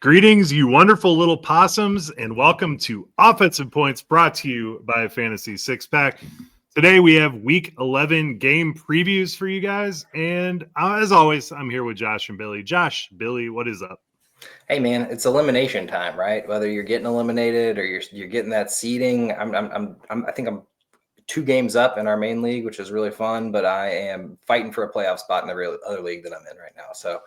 Greetings, you wonderful little possums, and welcome to Offensive Points, brought to you by Fantasy Six Pack. Today we have Week 11 game previews for you guys, and as always, I'm here with Josh and Billy. Josh, Billy, what is up? Hey man, it's elimination time, right? Whether you're getting eliminated or you're getting that seeding. I think I'm 2 games up in our main league, which is really fun, but I am fighting for a playoff spot in the other league that I'm in right now. So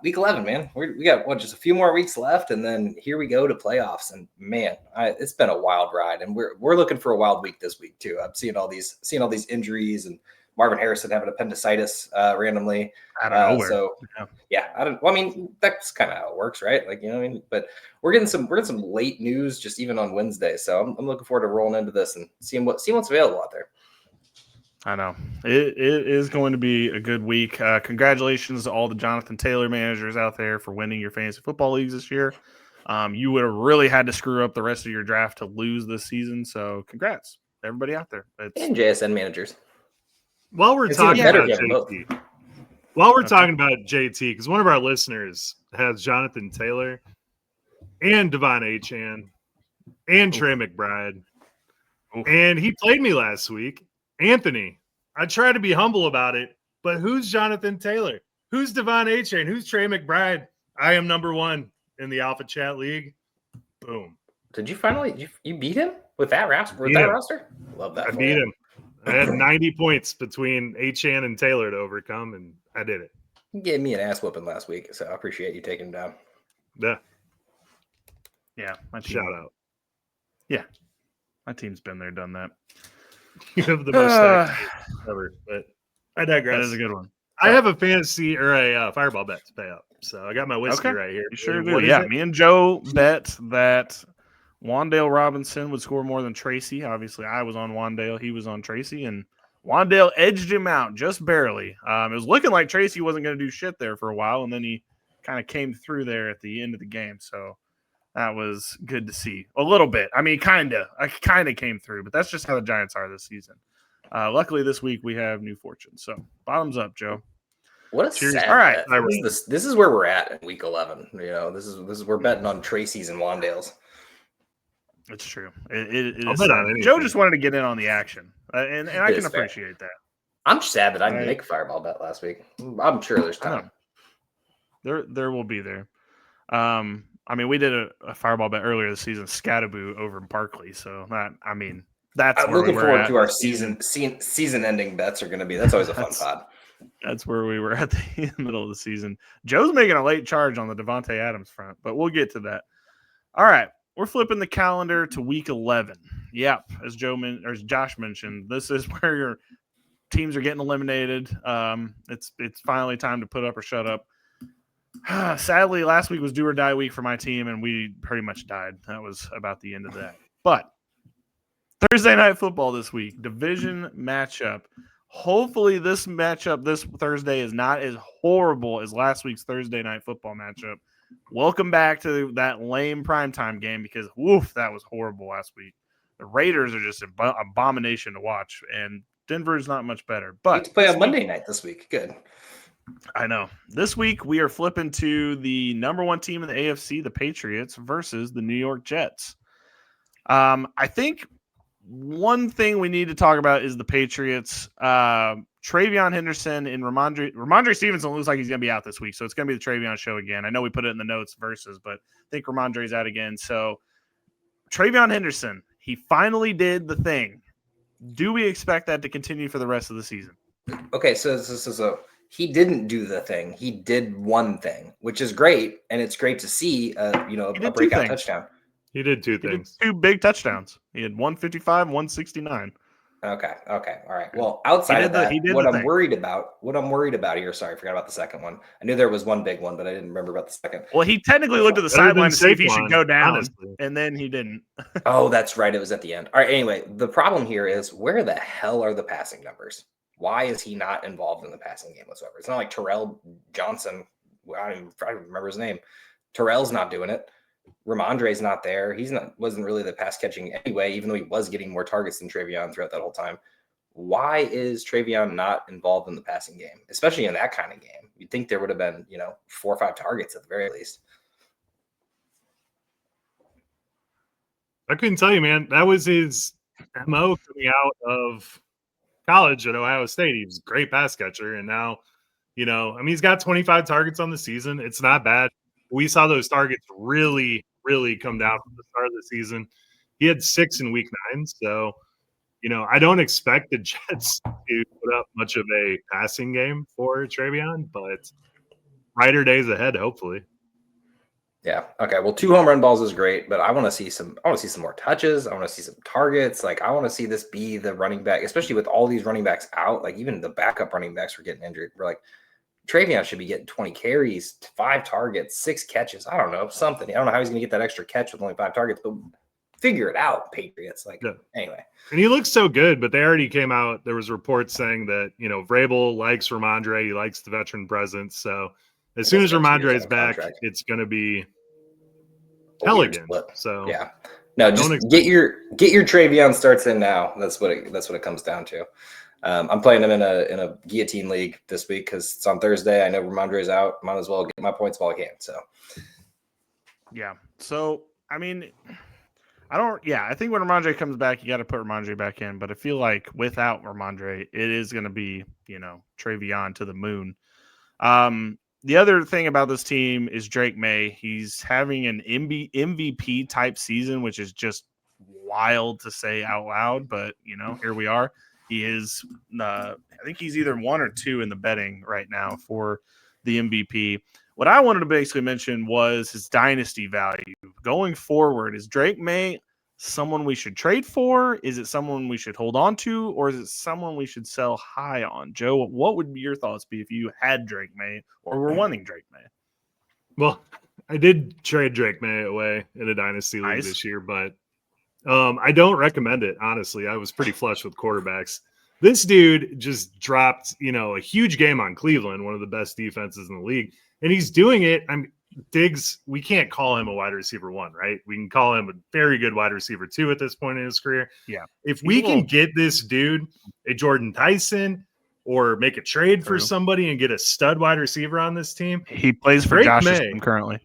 week 11, man, we got just a few more weeks left, and then here we go to playoffs. And man, it's been a wild ride, and we're looking for a wild week this week too. I'm seeing all these injuries and Marvin Harrison having appendicitis randomly. Out of nowhere. So yeah, I mean, that's kind of how it works, right? Like, you know what I mean? But we're getting some late news just even on Wednesday. So I'm looking forward to rolling into this and seeing what's available out there. I know it is going to be a good week. Congratulations to all the Jonathan Taylor managers out there for winning your fantasy football leagues this year. You would have really had to screw up the rest of your draft to lose this season. So congrats, everybody out there. And JSN managers. While we're talking about JT, because one of our listeners has Jonathan Taylor and Devon Achane and Trey McBride, and he played me last week. Anthony, I try to be humble about it, but who's Jonathan Taylor? Who's Devon Achane? Who's Trey McBride? I am number one in the Alpha Chat League. Boom. Did you finally you beat him with that roster? Love that. I beat him. I had 90 points between Achane and Taylor to overcome, and I did it. You gave me an ass whooping last week, so I appreciate you taking him down. Yeah. Shout out. Yeah. My team's been there, done that. You have the most ever, but I digress. That is a good one. I have a fantasy or a fireball bet to pay up, so I got my whiskey right here. You sure do. Yeah, me and Joe bet that Wan'Dale Robinson would score more than Tracy. Obviously, I was on Wan'Dale, he was on Tracy, and Wan'Dale edged him out just barely. It was looking like Tracy wasn't going to do shit there for a while, and then he kind of came through there at the end of the game. So that was good to see. A little bit. I mean, I kind of came through, but that's just how the Giants are this season. Luckily, this week we have new fortunes. So, bottoms up, Joe. What a sad all right. This is where we're at in week 11. You know, this is we're betting on Tracy's and Wan'Dale's. It's true. It is. Joe just wanted to get in on the action, and I can appreciate that. I'm sad that I didn't make a fireball bet last week. I'm sure there's time. There will be there. I mean, we did a fireball bet earlier this season, Scattaboo over Barkley. So that's I'm looking forward to our season-ending bets are going to be. That's always a fun pod. That's where we were at the middle of the season. Joe's making a late charge on the Devontae Adams front, but we'll get to that. All right, we're flipping the calendar to Week 11. Yep, as Josh mentioned, this is where your teams are getting eliminated. It's finally time to put up or shut up. Sadly, last week was do or die week for my team, and we pretty much died. That was about the end of that. But Thursday night football this week, division matchup. Hopefully this matchup this Thursday is not as horrible as last week's Thursday night football matchup. Welcome back to that lame primetime game because, that was horrible last week. The Raiders are just an abomination to watch, and Denver's not much better. But we play on Monday night this week. Good. I know. This week, we are flipping to the number one team in the AFC, the Patriots, versus the New York Jets. I think one thing we need to talk about is the Patriots. TreVeyon Henderson and Ramondre Stevenson looks like he's going to be out this week, so it's going to be the TreVeyon show again. I know we put it in the notes versus, but I think Ramondre's out again. So TreVeyon Henderson, he finally did the thing. Do we expect that to continue for the rest of the season? Okay, so he didn't do the thing. He did one thing, which is great, and it's great to see. A breakout touchdown. He did two things. 2 big touchdowns. He had 155, 169. Okay. All right. Well, outside of that, what I'm worried about here. Sorry, I forgot about the second one. I knew there was one big one, but I didn't remember about the second. Well, he technically looked at the sideline to see if he should go down, and then he didn't. Oh, that's right. It was at the end. All right. Anyway, the problem here is where the hell are the passing numbers? Why is he not involved in the passing game whatsoever? It's not like Terrell Johnson. I don't remember his name. Terrell's not doing it. Ramondre's not there. Wasn't really the pass catching anyway, even though he was getting more targets than TreVeyon throughout that whole time. Why is TreVeyon not involved in the passing game, especially in that kind of game? You'd think there would have been, 4 or 5 targets at the very least. I couldn't tell you, man. That was his MO coming out of college at Ohio State. He was a great pass catcher, and now, he's got 25 targets on the season. It's not bad. We saw those targets really, really come down from the start of the season. He had 6 in week 9, so I don't expect the Jets to put up much of a passing game for Travion, but brighter days ahead, hopefully. Yeah. Okay. Well, 2 home run balls is great, but I want to see some more touches. I want to see some targets. Like, I want to see this be the running back, especially with all these running backs out. Like, even the backup running backs were getting injured. We're like, Travion should be getting 20 carries, 5 targets, 6 catches. I don't know, something. I don't know how he's going to get that extra catch with only 5 targets, but figure it out, Patriots. Like, yeah. Anyway. And he looks so good, but they already came out. There was reports saying that, Vrabel likes Ramondre. He likes the veteran presence. So as soon as Ramondre is back, it's going to be hell again. So yeah, no, just get your Travion starts in now. That's what it comes down to. I'm playing him in a guillotine league this week because it's on Thursday. I know Ramondre's out. Might as well get my points while I can. So yeah. So I mean, I think when Ramondre comes back, you got to put Ramondre back in. But I feel like without Ramondre, it is going to be Travion to the moon. The other thing about this team is Drake May. He's having an MVP type season, which is just wild to say out loud. But, here we are. He is, I think he's either 1 or 2 in the betting right now for the MVP. What I wanted to basically mention was his dynasty value. Going forward, is Drake May someone we should trade for? Is it someone we should hold on to? Or is it someone we should sell high on? Joe, what would your thoughts be if you had Drake May or were wanting Drake May? Well, I did trade Drake May away in a dynasty league this year, but I don't recommend it, honestly. I was pretty flush with quarterbacks. This dude just dropped, a huge game on Cleveland, one of the best defenses in the league, and he's doing it. Diggs, we can't call him a wide receiver 1, right? We can call him a very good wide receiver 2 at this point in his career. Yeah. If we can get this dude a Jordan Tyson or make a trade for somebody and get a stud wide receiver on this team. He plays for Josh's team currently.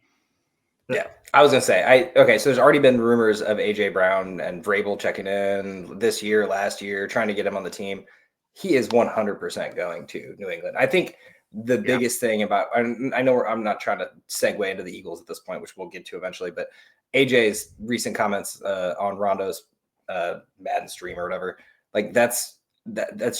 Yeah. I was going to say, so there's already been rumors of A.J. Brown and Vrabel checking in this year, last year, trying to get him on the team. He is 100% going to New England. I think the biggest thing about, I know I'm not trying to segue into the Eagles at this point, which we'll get to eventually, but AJ's recent comments on Rondo's Madden stream or whatever, like that's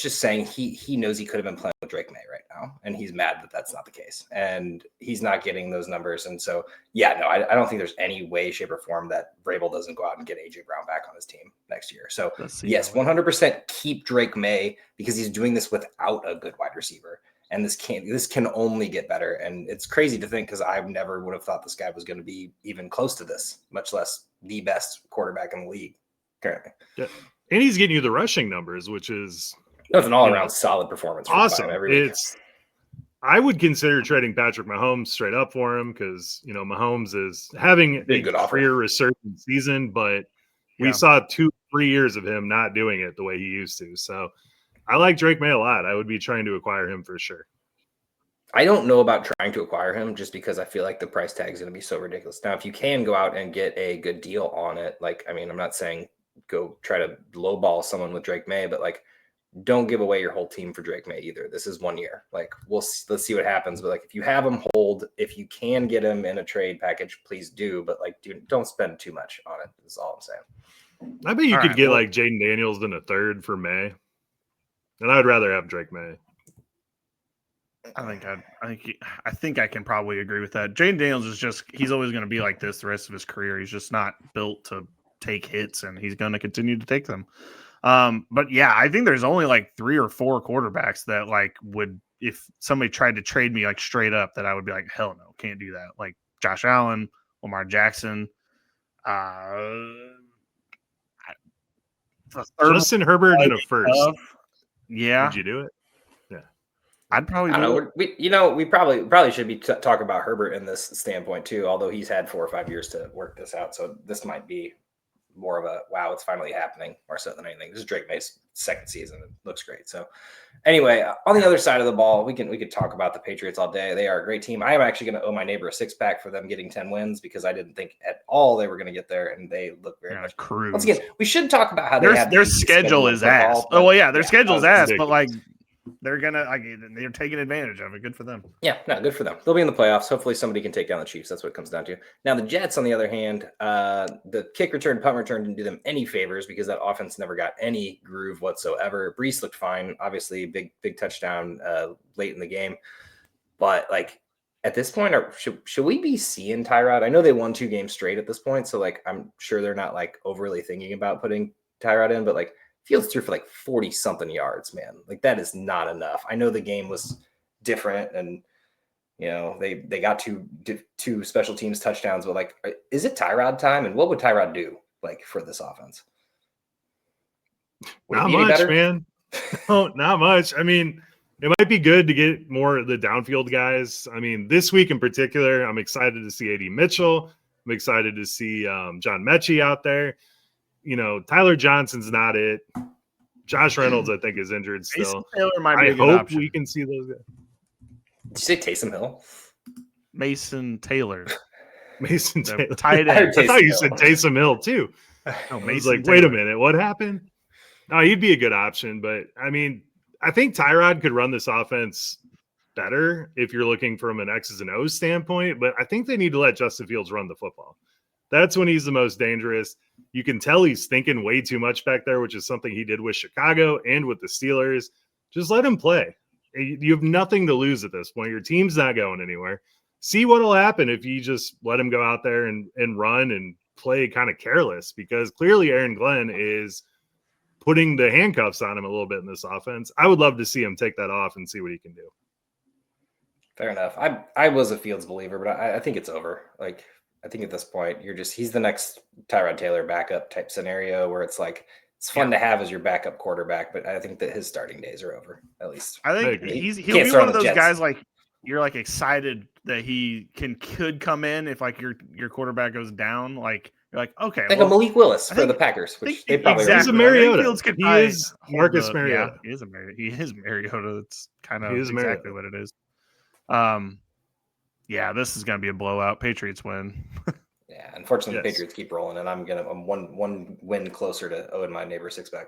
just saying he knows he could have been playing with Drake May right now, and he's mad that that's not the case, and he's not getting those numbers. And so, I don't think there's any way, shape, or form that Vrabel doesn't go out and get AJ Brown back on his team next year. So yes, 100% keep Drake May because he's doing this without a good wide receiver. And this can only get better. And it's crazy to think because I never would have thought this guy was going to be even close to this, much less the best quarterback in the league currently. Yeah. And he's getting you the rushing numbers, which is an all-around solid performance. Awesome. I would consider trading Patrick Mahomes straight up for him because, Mahomes is having a good career resurgent season, but we saw 2-3 years of him not doing it the way he used to. So I like Drake May a lot. I would be trying to acquire him for sure. I don't know about trying to acquire him just because I feel like the price tag is going to be so ridiculous. Now, if you can go out and get a good deal on it, I'm not saying go try to lowball someone with Drake May, but don't give away your whole team for Drake May either. This is 1 year. Let's see what happens. But if you have him, hold. If you can get him in a trade package, please do. But don't spend too much on it. That's all I'm saying. I bet you could get Jaden Daniels in a third for May. And I'd rather have Drake May. I think I can probably agree with that. Jaden Daniels he's always going to be like this the rest of his career. He's just not built to take hits, and he's going to continue to take them. But I think there's only 3 or 4 quarterbacks that would, if somebody tried to trade me straight up, that I would be like, hell no, can't do that. Like Josh Allen, Lamar Jackson, Justin Herbert in a first. Yeah. Would you do it? Yeah. I'd probably do it. We probably should be talking about Herbert in this standpoint too, although he's had 4 or 5 years to work this out. So this might be more of a wow, it's finally happening more so than anything. This is Drake May's second season. It looks great. So anyway, on the other side of the ball, we could talk about the Patriots all day. They are a great team. I am actually going to owe my neighbor a 6-pack for them getting 10 wins because I didn't think at all they were going to get there, and they look very much. Cruise. Once again, we should talk about how their schedule is ass. Oh well, yeah, their schedule's ass, but like they're taking advantage of it. Good for them. Yeah, no, good for them. They'll be in the playoffs. Hopefully somebody can take down the Chiefs. That's what it comes down to. Now the Jets, on the other hand, the kick return, punt return didn't do them any favors because that offense never got any groove whatsoever. Brees looked fine. Obviously, big touchdown late in the game. But like at this point, should we be seeing Tyrod? I know they won 2 games straight at this point, so like I'm sure they're not like overly thinking about putting Tyrod in, but like Fields threw for like 40-something yards, man. Like that is not enough. I know the game was different, and you know they got two special teams touchdowns, but like, is it Tyrod time? And what would Tyrod do like for this offense? Not much, man. No, not much. I mean, it might be good to get more of the downfield guys. I mean, this week in particular, I'm excited to see AD Mitchell. I'm excited to see John Mechie out there. You know, Tyler Johnson's not it. Josh Reynolds, I think, is injured still. Mason Taylor might be I a good hope option. we can see those guys. Did you say Taysom Hill? Mason Taylor. Mason Taylor. Tight end. I thought you said Taysom Hill, too. No, I was Mason like, Taylor. wait a minute. What happened? No, he'd be a good option. But, I mean, I think Tyrod could run this offense better if you're looking from an X's and O's standpoint. But I think they need to let Justin Fields run the football. That's when he's the most dangerous. You can tell he's thinking way too much back there, which is something he did with Chicago and with the Steelers. Just let him play. You have nothing to lose at this point. Your team's not going anywhere. See what will happen if you just let him go out there and run and play kind of careless, because clearly Aaron Glenn is putting the handcuffs on him a little bit in this offense. I would love to see him take that off and see what he can do. Fair enough. I was a Fields believer, but I think it's over. Like, I think at this point, he's the next Tyrod Taylor backup type scenario where it's like, it's fun to have as your backup quarterback, but I think that his starting days are over, at least. I think he'll be one of those guys like you're like excited that he could come in if like your quarterback goes down. Like you're like, okay. Like a Malik Willis for the Packers, which they probably He's a Mariota. He is Marcus Yeah, Mariota. he is Mariota. It's kind of exactly what it is. Yeah, this is going to be a blowout. Patriots win. Yeah, unfortunately, the Patriots keep rolling, and I'm one win closer to owing my neighbor 6-pack.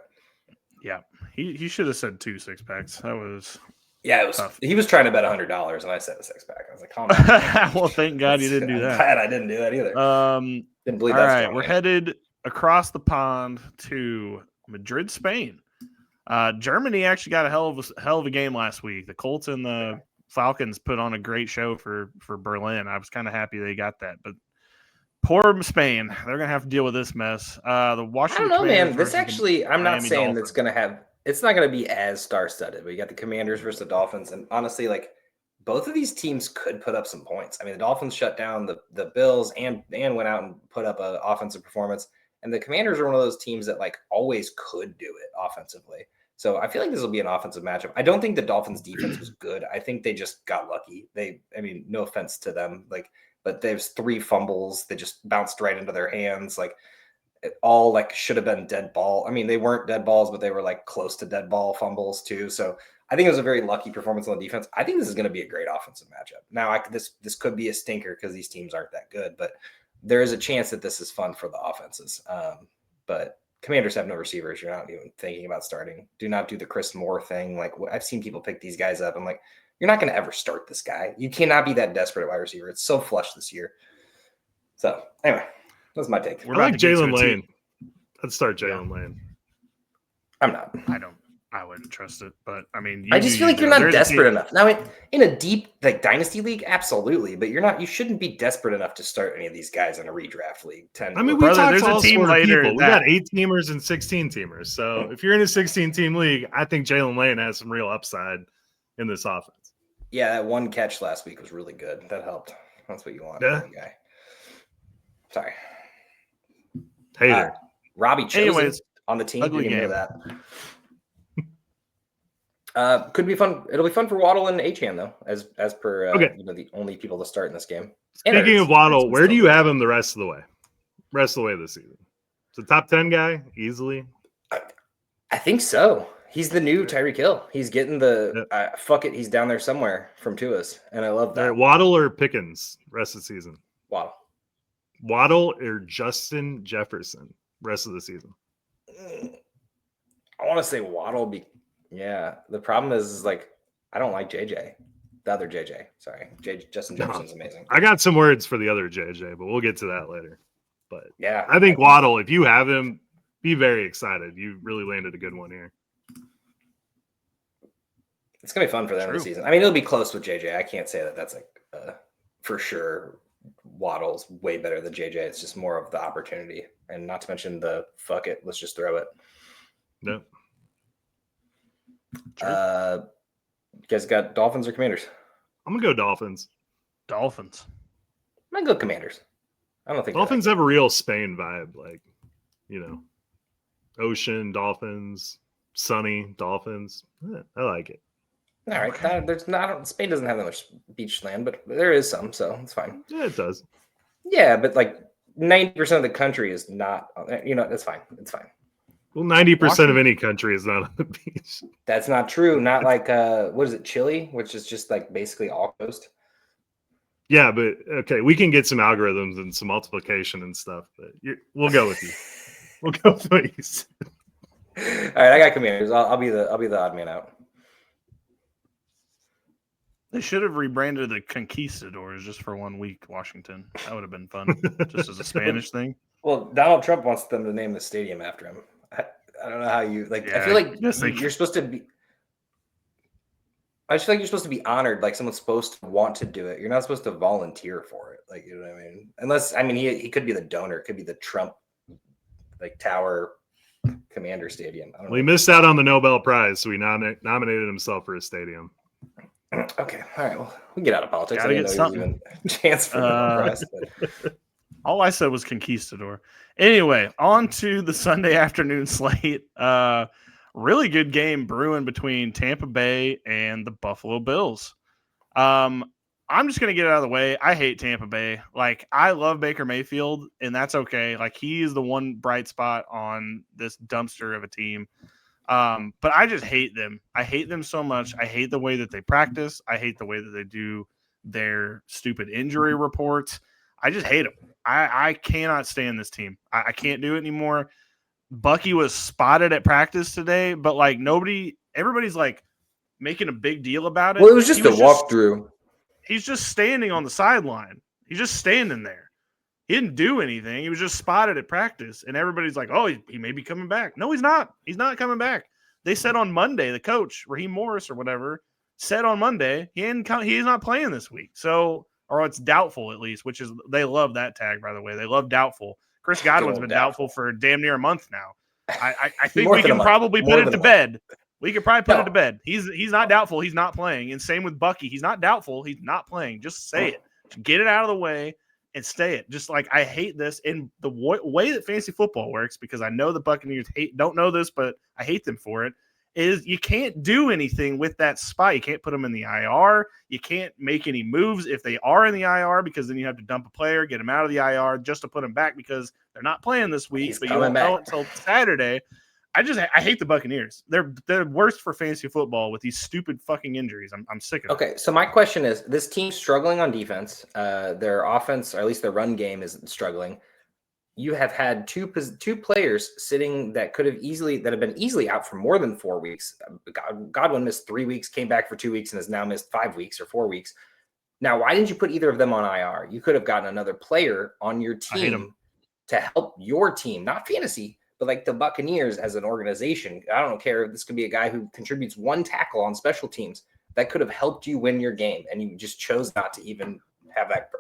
Yeah, he should have said 2 6-packs. That was it was tough. He was trying to bet $100, and I said a 6-pack. I was like, calm down. Well, thank God you didn't do that. I'm glad I didn't do that either. Didn't believe that. All right, we're headed across the pond to Madrid, Spain. Germany actually got a hell of a game last week. The Colts and the Falcons put on a great show for Berlin. I was kind of happy they got that, but poor Spain, they're gonna have to deal with this mess. The Washington. I don't know, man. This actually, I'm not saying Dolphins. that's gonna have. It's not gonna be as star-studded. But you got the Commanders versus the Dolphins, and honestly, like both of these teams could put up some points. I mean, the Dolphins shut down the Bills and went out and put up an offensive performance, and the Commanders are one of those teams that like always could do it offensively. So I feel like this will be an offensive matchup. I don't think the Dolphins defense was good. I think they just got lucky. No offense to them, but there's 3 fumbles. They just bounced right into their hands. Like it all like should have been dead ball. I mean, they weren't dead balls, but they were like close to dead ball fumbles too. So I think it was a very lucky performance on the defense. I think this is going to be a great offensive matchup. Now this could be a stinker because these teams aren't that good, but there is a chance that this is fun for the offenses. But Commanders have no receivers. You're not even thinking about starting. Do not do the Chris Moore thing. Like I've seen people pick these guys up. I'm like, you're not going to ever start this guy. You cannot be that desperate at wide receiver. It's so flush this year. So anyway, that's my take. I like Jalen Lane. Let's start Jalen Lane. I'm not. I wouldn't trust it, but I mean, I just feel like you're not desperate enough. Now, in a deep like dynasty league, absolutely, but you're not. You shouldn't be desperate enough to start any of these guys in a redraft league. I mean, we talked all team later. We got 8-teamers and 16-teamers. So if you're in a 16-team league, I think Jalen Lane has some real upside in this offense. Yeah, that one catch last week was really good. That helped. That's what you want. Yeah. Guy. Sorry. Hater. Robbie Chosen on the team. Ugly game. That. Could be fun. It'll be fun for Waddle and Achane though, as per the only people to start in this game. Speaking of Waddle, where do you have him the rest of the way? Rest of the way this season. It's a top 10 guy easily. I think so. He's the new Tyreek Hill. He's getting the fuck it. He's down there somewhere from Tua's, and I love that. All right, Waddle or Pickens rest of the season? Waddle. Waddle or Justin Jefferson rest of the season? I want to say Waddle. Yeah. The problem is like I don't like JJ. The other JJ. Sorry, Justin Jefferson's amazing. I got some words for the other JJ, but we'll get to that later. But yeah, I think Waddle. If you have him, be very excited. You really landed a good one here. It's gonna be fun for them this season. I mean, it'll be close with JJ. I can't say that that's like for sure. Waddle's way better than JJ. It's just more of the opportunity, and not to mention the fuck it. Let's just throw it. No. You guys got Dolphins or Commanders? I'm gonna go Dolphins. Dolphins. I'm gonna go Commanders. I don't think Dolphins have a real Spain vibe, like ocean Dolphins, sunny Dolphins. I like it. All right, there's not. Spain doesn't have that much beach land, but there is some, so it's fine. Yeah, it does. Yeah, but like 90% of the country is not. That's fine. It's fine. Well, 90% of any country is not on the beach. That's not true. Not like what is it, Chile, which is just like basically all coast. Yeah, but okay, we can get some algorithms and some multiplication and stuff, but we'll go with you. We'll go with what you said. All right, I got Commanders. I'll be the odd man out. They should have rebranded the Conquistadors just for 1 week, Washington. That would have been fun, just as a Spanish thing. Well, Donald Trump wants them to name the stadium after him. I don't know how you like. Yeah, I feel like you're supposed to be. I just feel like you're supposed to be honored. Like someone's supposed to want to do it. You're not supposed to volunteer for it. Like, you know what I mean? Unless, I mean, he could be the donor. It could be the Trump, like Tower Commander Stadium. I don't know. He missed out on the Nobel Prize, so he nominated himself for a stadium. Okay, all right. Well, we can get out of politics. Gotta get something. Chance for the Nobel Prize. But... All I said was Conquistador. Anyway, on to the Sunday afternoon slate. Really good game brewing between Tampa Bay and the Buffalo Bills. I'm just going to get it out of the way. I hate Tampa Bay. Like, I love Baker Mayfield, and that's okay. Like, he is the one bright spot on this dumpster of a team. But I just hate them. I hate them so much. I hate the way that they practice. I hate the way that they do their stupid injury reports. I just hate them. I cannot stand this team. I can't do it anymore. Bucky was spotted at practice today, but like everybody's like making a big deal about it. Well, it was just a walkthrough. He's just standing on the sideline. He's just standing there. He didn't do anything. He was just spotted at practice, and everybody's like, "Oh, he may be coming back." No, he's not. He's not coming back. They said on Monday, the coach Raheem Morris or whatever said on Monday he's not playing this week. So, or it's doubtful at least, which is they love that tag, by the way. They love doubtful. Chris Godwin's been doubtful for damn near a month now. I think we can probably put it to bed. We could probably put it to bed. He's not doubtful. He's not playing. And same with Bucky. He's not doubtful. He's not playing. Just say it. Get it out of the way and stay it. Just like I hate this. And the way that fantasy football works, because I know the Buccaneers don't know this, but I hate them for it, is you can't do anything with that spot. You can't put them in the IR. You can't make any moves if they are in the IR, because then you have to dump a player, get them out of the IR just to put them back because they're not playing this week. But you won't know until Saturday. I hate the Buccaneers. They're worst for fantasy football with these stupid fucking injuries. I'm sick of it. Okay, so my question is, this team's struggling on defense. Their offense, or at least their run game, is struggling. You have had two players sitting that have been easily out for more than 4 weeks. Godwin missed 3 weeks, came back for 2 weeks, and has now missed 5 weeks or 4 weeks. Now, why didn't you put either of them on IR? You could have gotten another player on your team to help your team, not fantasy, but like the Buccaneers as an organization. I don't care if this could be a guy who contributes 1 tackle on special teams that could have helped you win your game, and you just chose not to even have that.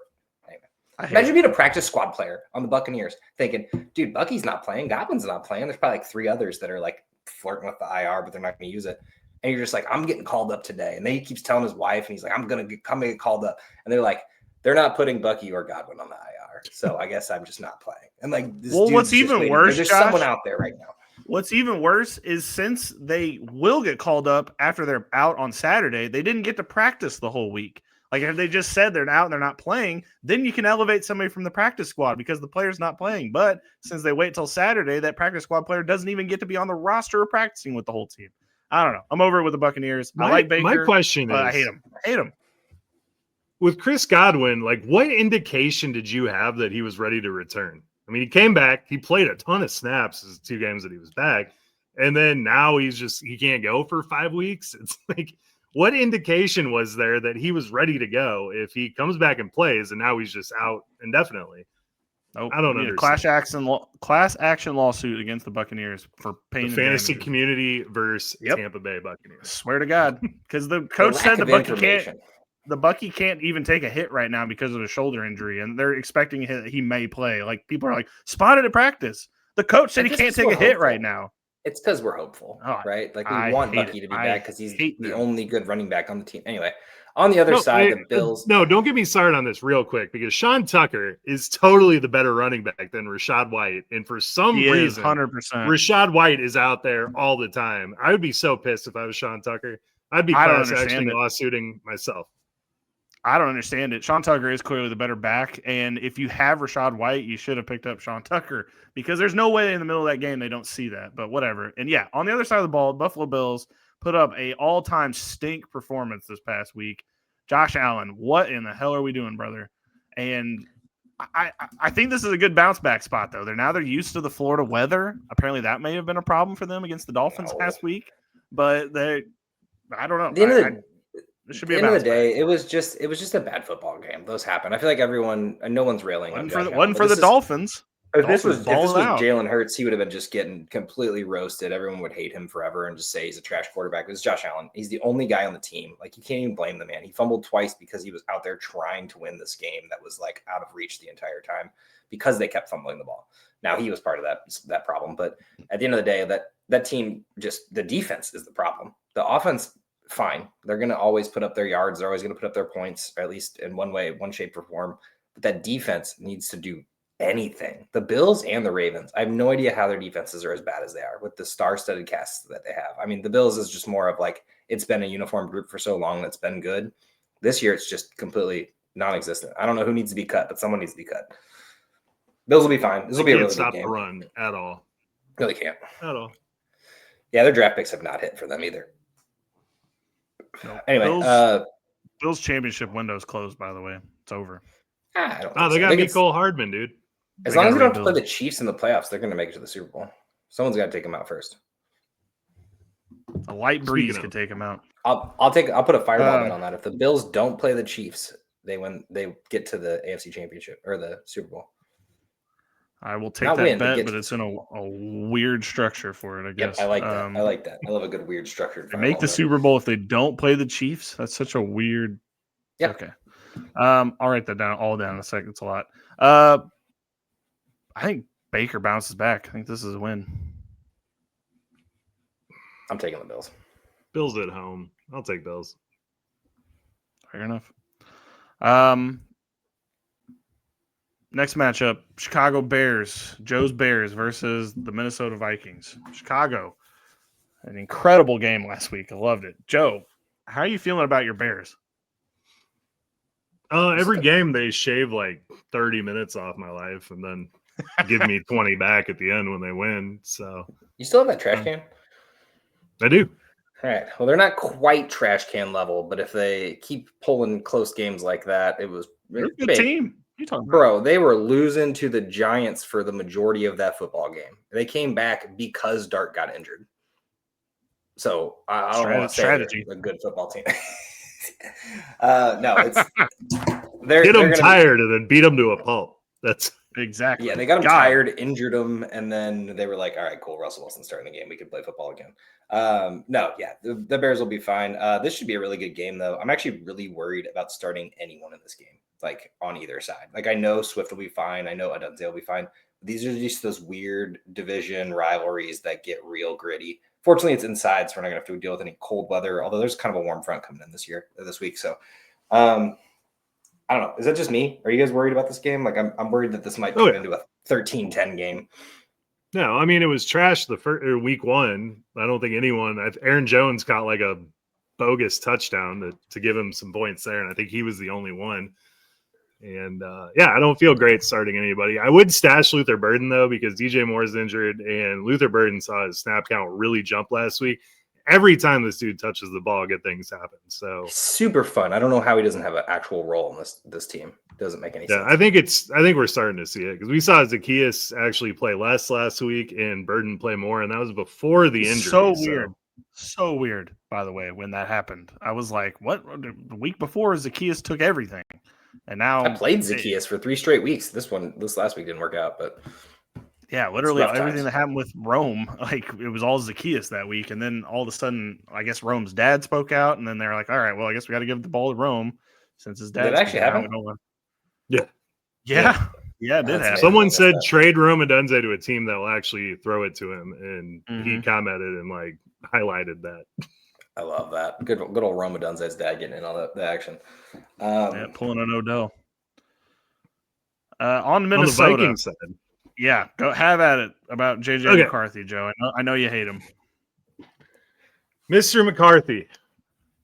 Imagine being a practice squad player on the Buccaneers thinking, dude, Bucky's not playing. Godwin's not playing. There's probably like 3 others that are like flirting with the IR, but they're not going to use it. And you're just like, I'm getting called up today. And then he keeps telling his wife, and he's like, I'm going to get called up. And they're like, they're not putting Bucky or Godwin on the IR. So I guess I'm just not playing. And like, this what's even worse, there's someone out there right now. What's even worse is since they will get called up after they're out on Saturday, they didn't get to practice the whole week. Like if they just said they're out and they're not playing, then you can elevate somebody from the practice squad because the player's not playing. But since they wait till Saturday, that practice squad player doesn't even get to be on the roster or practicing with the whole team. I don't know. I'm over it with the Buccaneers. I like Baker. My question is, I hate him. With Chris Godwin, like what indication did you have that he was ready to return? I mean, he came back. He played a ton of snaps as 2 games that he was back. And then now he can't go for 5 weeks. It's like, what indication was there that he was ready to go if he comes back and plays and now he's just out indefinitely? Nope. I don't understand. Class action lawsuit against the Buccaneers for pain. The fantasy community versus Tampa Bay Buccaneers. Swear to God, because the coach said the Bucky can't even take a hit right now because of a shoulder injury, and they're expecting he may play. Like people are like spotted at practice. The coach said he can't take a hit right now. It's because we're hopeful, right? Like we want Bucky to be back because he's the only good running back on the team. Anyway, on the other side, the Bills. No, don't get me started on this real quick because Sean Tucker is totally the better running back than Rachaad White. And for some reason, 100%. Rachaad White is out there all the time. I would be so pissed if I was Sean Tucker. I'd be class acting lawsuiting myself. I don't understand it. Sean Tucker is clearly the better back. And if you have Rachaad White, you should have picked up Sean Tucker because there's no way in the middle of that game they don't see that. But whatever. And yeah, on the other side of the ball, Buffalo Bills put up a all-time stink performance this past week. Josh Allen, what in the hell are we doing, brother? And I think this is a good bounce back spot, though. They're used to the Florida weather. Apparently that may have been a problem for them against the Dolphins last week. But I don't know. At the end of the day, it was just a bad football game. Those happen. I feel like no one's railing on Josh Allen. Wasn't for the Dolphins. If this was Jalen Hurts, he would have been just getting completely roasted. Everyone would hate him forever and just say he's a trash quarterback. It was Josh Allen. He's the only guy on the team. Like you can't even blame the man. He fumbled twice because he was out there trying to win this game that was like out of reach the entire time because they kept fumbling the ball. Now he was part of that problem, but at the end of the day, that team the defense is the problem. The offense, fine. They're going to always put up their yards. They're always going to put up their points, or at least in one way, one shape or form. But that defense needs to do anything. The Bills and the Ravens, I have no idea how their defenses are as bad as they are with the star-studded casts that they have. I mean, the Bills is just more of like it's been a uniform group for so long that's been good. This year, it's just completely non-existent. I don't know who needs to be cut, but someone needs to be cut. Bills will be fine. This will be a really good game. The run at all. Really can't. At all. Yeah, their draft picks have not hit for them either. No. Anyway, Bills championship window is closed, by the way. It's over. I don't they got Mecole Hardman, dude. As long as they don't have to play the Chiefs in the playoffs, they're going to make it to the Super Bowl. Someone's got to take them out first. A light breeze could take them out. I'll put a fireball bet on that. If the Bills don't play the Chiefs, they get to the AFC Championship or the Super Bowl. I will take that bet, but it's in a weird structure for it, I guess. Yep, I like that. I like that. I love a good weird structure. They make the Super Bowl if they don't play the Chiefs. That's such a weird. Yeah. Okay. I'll write that all down in a second. It's a lot. I think Baker bounces back. I think this is a win. I'm taking the Bills. Bills at home. I'll take Bills. Fair enough. Next matchup, Chicago Bears, Joe's Bears versus the Minnesota Vikings. Chicago, an incredible game last week. I loved it. Joe, how are you feeling about your Bears? Every game they shave like 30 minutes off my life and then give me 20 back at the end when they win. So you still have that trash can? I do. All right. Well, they're not quite trash can level, but if they keep pulling close games like that, it was a good team. Bro, they were losing to the Giants for the majority of that football game. They came back because Dart got injured. So I don't want to say they're a good football team. No, it's get them tired and then beat them to a pulp. That's exactly. Yeah, they got them tired, injured them, and then they were like, "All right, cool. Russell Wilson's starting the game. We can play football again." No, yeah, the Bears will be fine. This should be a really good game, though. I'm actually really worried about starting anyone in this game, like on either side. Like I know Swift will be fine. I know Adunze will be fine. These are just those weird division rivalries that get real gritty. Fortunately, it's inside, so we're not going to have to deal with any cold weather, although there's kind of a warm front coming in this week. So I don't know. Is that just me? Are you guys worried about this game? Like I'm worried that this might turn into a 13-10 game. No, I mean, it was trash week one. I don't think Aaron Jones caught like a bogus touchdown to give him some points there, and I think he was the only one. And I don't feel great starting anybody. I would stash Luther Burden though, because DJ Moore is injured, and Luther Burden saw his snap count really jump last week. Every time this dude touches the ball, good things happen. So super fun. I don't know how he doesn't have an actual role in this team. It doesn't make any sense. I think we're starting to see it, because we saw Zacchaeus actually play less last week and Burden play more, and that was before the injury. So weird. So weird, by the way, when that happened. I was like, what? The week before, Zacchaeus took everything. And now I played Zacchaeus for 3 straight weeks. This last week didn't work out, but yeah, literally everything that happened with Rome, like it was all Zacchaeus that week. And then all of a sudden, I guess Rome's dad spoke out, and then they're like, all right, well, I guess we got to give the ball to Rome since his dad. Did it actually happen? Yeah, it did happen. Someone said trade Rome Odunze to a team that will actually throw it to him, and he commented and like highlighted that. I love that. Good old Rome Odunze's dad getting in on the action. Pulling an Odell. On Minnesota. On the Vikings side. Yeah, go have at it about JJ McCarthy, Joe. I know you hate him. Mr. McCarthy,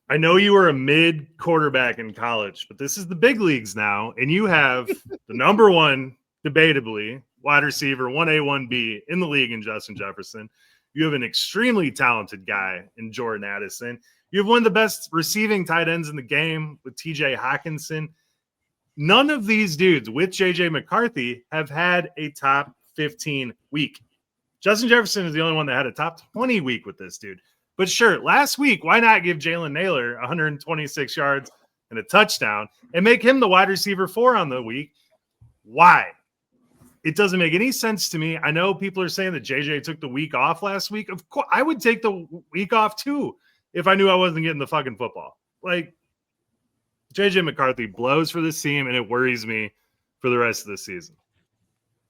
I know you were a mid quarterback in college, but this is the big leagues now, and you have the number one, debatably, wide receiver, 1A, 1B in the league in Justin Jefferson. You have an extremely talented guy in Jordan Addison. You have one of the best receiving tight ends in the game with TJ Hawkinson. None of these dudes with JJ McCarthy have had a top 15 week. Justin Jefferson is the only one that had a top 20 week with this dude. But sure, last week, why not give Jalen Naylor 126 yards and a touchdown and make him the wide receiver 4 on the week? Why? It doesn't make any sense to me. I know people are saying that JJ took the week off last week. Of course, I would take the week off too if I knew I wasn't getting the fucking football. Like, JJ McCarthy blows for this team, and it worries me for the rest of the season.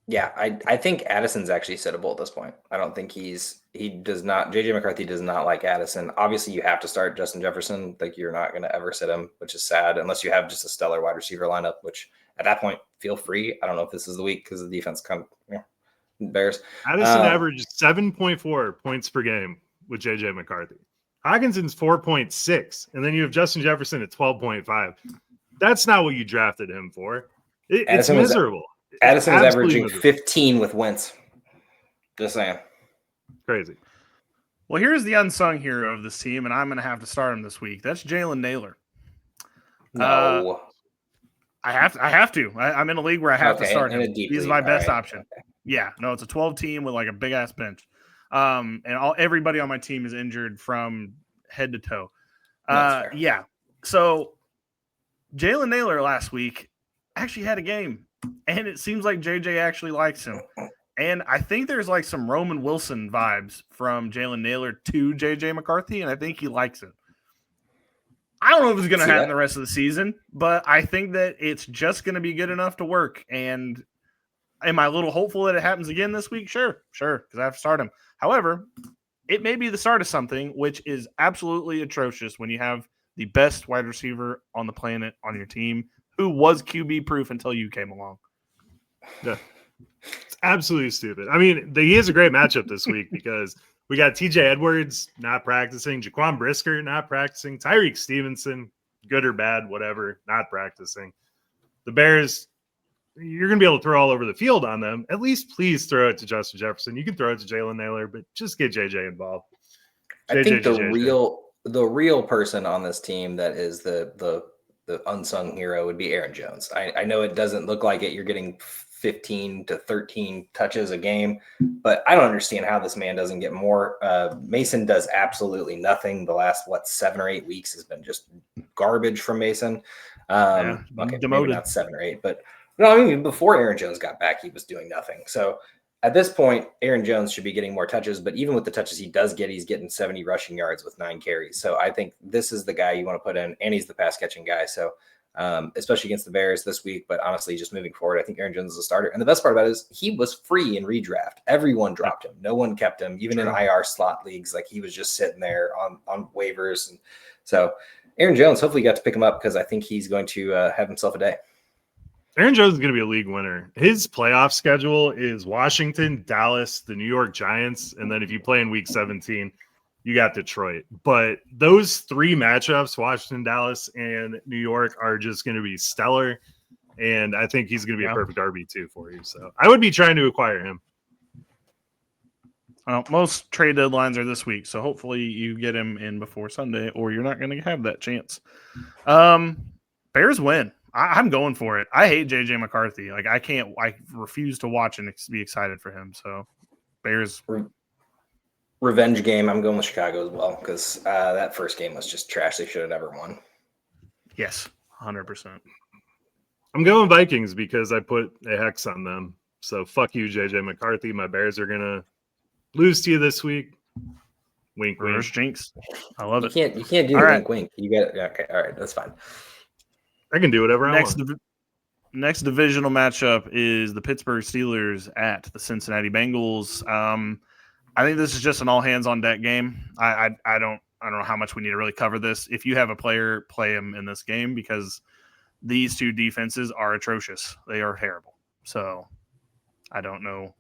Yeah, I think Addison's actually sittable at this point. I don't think JJ McCarthy does not like Addison. Obviously, you have to start Justin Jefferson. Like, you're not going to ever sit him, which is sad, unless you have just a stellar wide receiver lineup, which at that point, feel free. I don't know if this is the week because the defense kind of Bears. Addison averaged 7.4 points per game with JJ McCarthy. Hawkinson's 4.6, and then you have Justin Jefferson at 12.5. That's not what you drafted him for. It's miserable. Addison was averaging 15 with Wentz. Just saying. Crazy. Well, here's the unsung hero of this team, and I'm going to have to start him this week. That's Jalen Naylor. No. I have to. I'm in a league where I have to start him. He's my best option. Okay. Yeah. No, it's a 12 team with like a big ass bench. And everybody on my team is injured from head to toe. Yeah. So Jalen Naylor last week actually had a game, and it seems like JJ actually likes him. And I think there's like some Roman Wilson vibes from Jalen Naylor to JJ McCarthy, and I think he likes it. I don't know if it's going to happen the rest of the season, but I think that it's just going to be good enough to work. And am I a little hopeful that it happens again this week? Sure, because I have to start him. However, it may be the start of something, which is absolutely atrocious when you have the best wide receiver on the planet on your team who was QB proof until you came along. Yeah, it's absolutely stupid. I mean, he is a great matchup this week because we got TJ Edwards not practicing, Jaquan Brisker not practicing, Tyreek Stevenson, good or bad, whatever, not practicing. The Bears, you're going to be able to throw all over the field on them. At least please throw it to Justin Jefferson. You can throw it to Jalen Naylor, but just get JJ involved. I think the real person on this team that is the unsung hero would be Aaron Jones. I know it doesn't look like it. You're getting 15 to 13 touches a game, but I don't understand how this man doesn't get more. Mason does absolutely nothing. The last 7 or 8 weeks has been just garbage from Mason. Okay, maybe not 7 or 8, but no, I mean before Aaron Jones got back, he was doing nothing. So at this point, Aaron Jones should be getting more touches, but even with the touches he does get, he's getting 70 rushing yards with 9 carries. So I think this is the guy you want to put in, and he's the pass catching guy. So especially against the Bears this week, but honestly, just moving forward, I think Aaron Jones is a starter. And the best part about it is he was free in redraft. Everyone dropped him. No one kept him, even in IR slot leagues. Like he was just sitting there on waivers. And so Aaron Jones, hopefully you got to pick him up because I think he's going to have himself a day. Aaron Jones is going to be a league winner. His playoff schedule is Washington, Dallas, the New York Giants, and then if you play in week 17, you got Detroit. But those three matchups, Washington, Dallas, and New York, are just going to be stellar. And I think he's going to be a perfect RB2 for you. So I would be trying to acquire him. Well, most trade deadlines are this week, so hopefully you get him in before Sunday, or you're not going to have that chance. Bears win. I'm going for it. I hate JJ McCarthy. Like I refuse to watch and be excited for him. So Bears revenge game. I'm going with Chicago as well because that first game was just trash. They should have never won. Yes, 100%. I'm going Vikings because I put a hex on them. So fuck you, JJ McCarthy. My Bears are gonna lose to you this week. Wink, Reverse wink. Jinx. I love it. You can't do the wink, wink. You got it. Okay, all right, that's fine. I can do whatever I want. Next divisional matchup is the Pittsburgh Steelers at the Cincinnati Bengals. I think this is just an all hands on deck game. I don't know how much we need to really cover this. If you have a player, play him in this game because these two defenses are atrocious. They are terrible. So I don't know.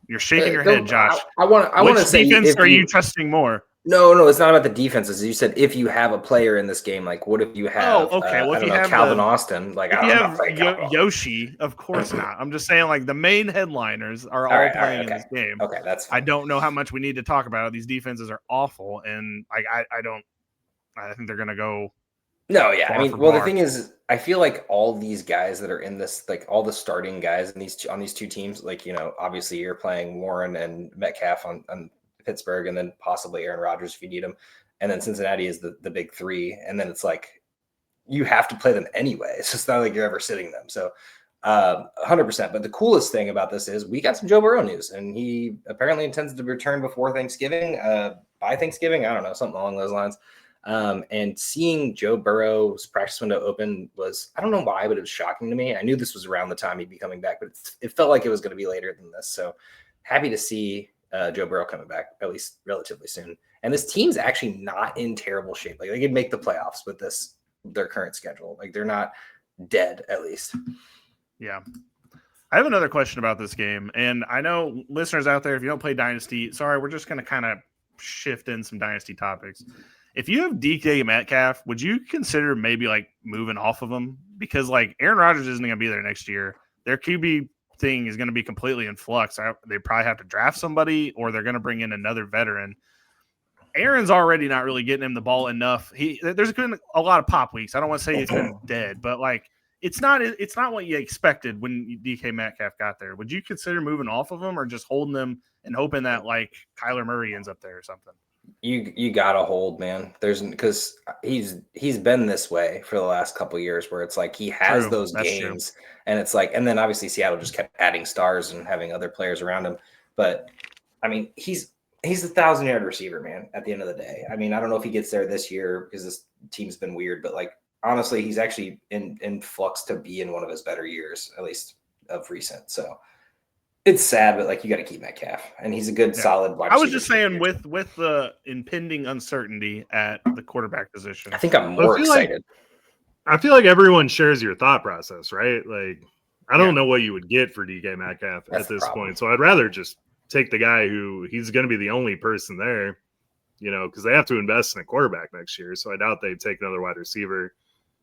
You're shaking your head, Josh. I want to say, defense are you trusting more? No, it's not about the defenses. You said if you have a player in this game, like what if you have? Well, if you have Calvin Austin, like if you have Yoshi, of course not. I'm just saying, like the main headliners are all playing in this game. Okay, that's fine. I don't know how much we need to talk about it. These defenses are awful, and I think they're gonna go. No, yeah. I mean, well, the thing is, I feel like all these guys that are in this, like all the starting guys on these two teams, like, you know, obviously you're playing Warren and Metcalf on Pittsburgh, and then possibly Aaron Rodgers if you need him. And then Cincinnati is the big three. And then it's like, you have to play them anyway. It's just not like you're ever sitting them. So 100%. But the coolest thing about this is we got some Joe Burrow news, and he apparently intends to return before Thanksgiving, by Thanksgiving. I don't know, something along those lines. And seeing Joe Burrow's practice window open was, I don't know why, but it was shocking to me. I knew this was around the time he'd be coming back, but it felt like it was going to be later than this. So happy to see Joe Burrow coming back, at least relatively soon. And this team's actually not in terrible shape. Like they could make the playoffs with their current schedule. Like they're not dead, at least. Yeah. I have another question about this game. And I know listeners out there, if you don't play Dynasty, sorry, we're just going to kind of shift in some Dynasty topics. If you have DK Metcalf, would you consider maybe like moving off of him? Because like Aaron Rodgers isn't going to be there next year. Their QB thing is going to be completely in flux. They probably have to draft somebody, or they're going to bring in another veteran. Aaron's already not really getting him the ball enough. There's been a lot of pop weeks. I don't want to say he's been dead, but like it's not what you expected when DK Metcalf got there. Would you consider moving off of him or just holding them and hoping that like Kyler Murray ends up there or something? You gotta hold, man. Because he's been this way for the last couple of years, where it's like he has those games, and it's like, and then obviously Seattle just kept adding stars and having other players around him. But I mean, he's a 1,000-yard receiver, man. At the end of the day, I mean, I don't know if he gets there this year because this team's been weird, but like honestly, he's actually in flux to be in one of his better years, at least of recent. So. It's sad, but like you got to keep Metcalf, and he's a good, solid wide receiver. I was just saying, with the impending uncertainty at the quarterback position, I think I'm more excited. I feel like everyone shares your thought process, right? Like, I don't know what you would get for DK Metcalf at this point, so I'd rather just take the guy who he's going to be the only person there, you know, because they have to invest in a quarterback next year. So I doubt they'd take another wide receiver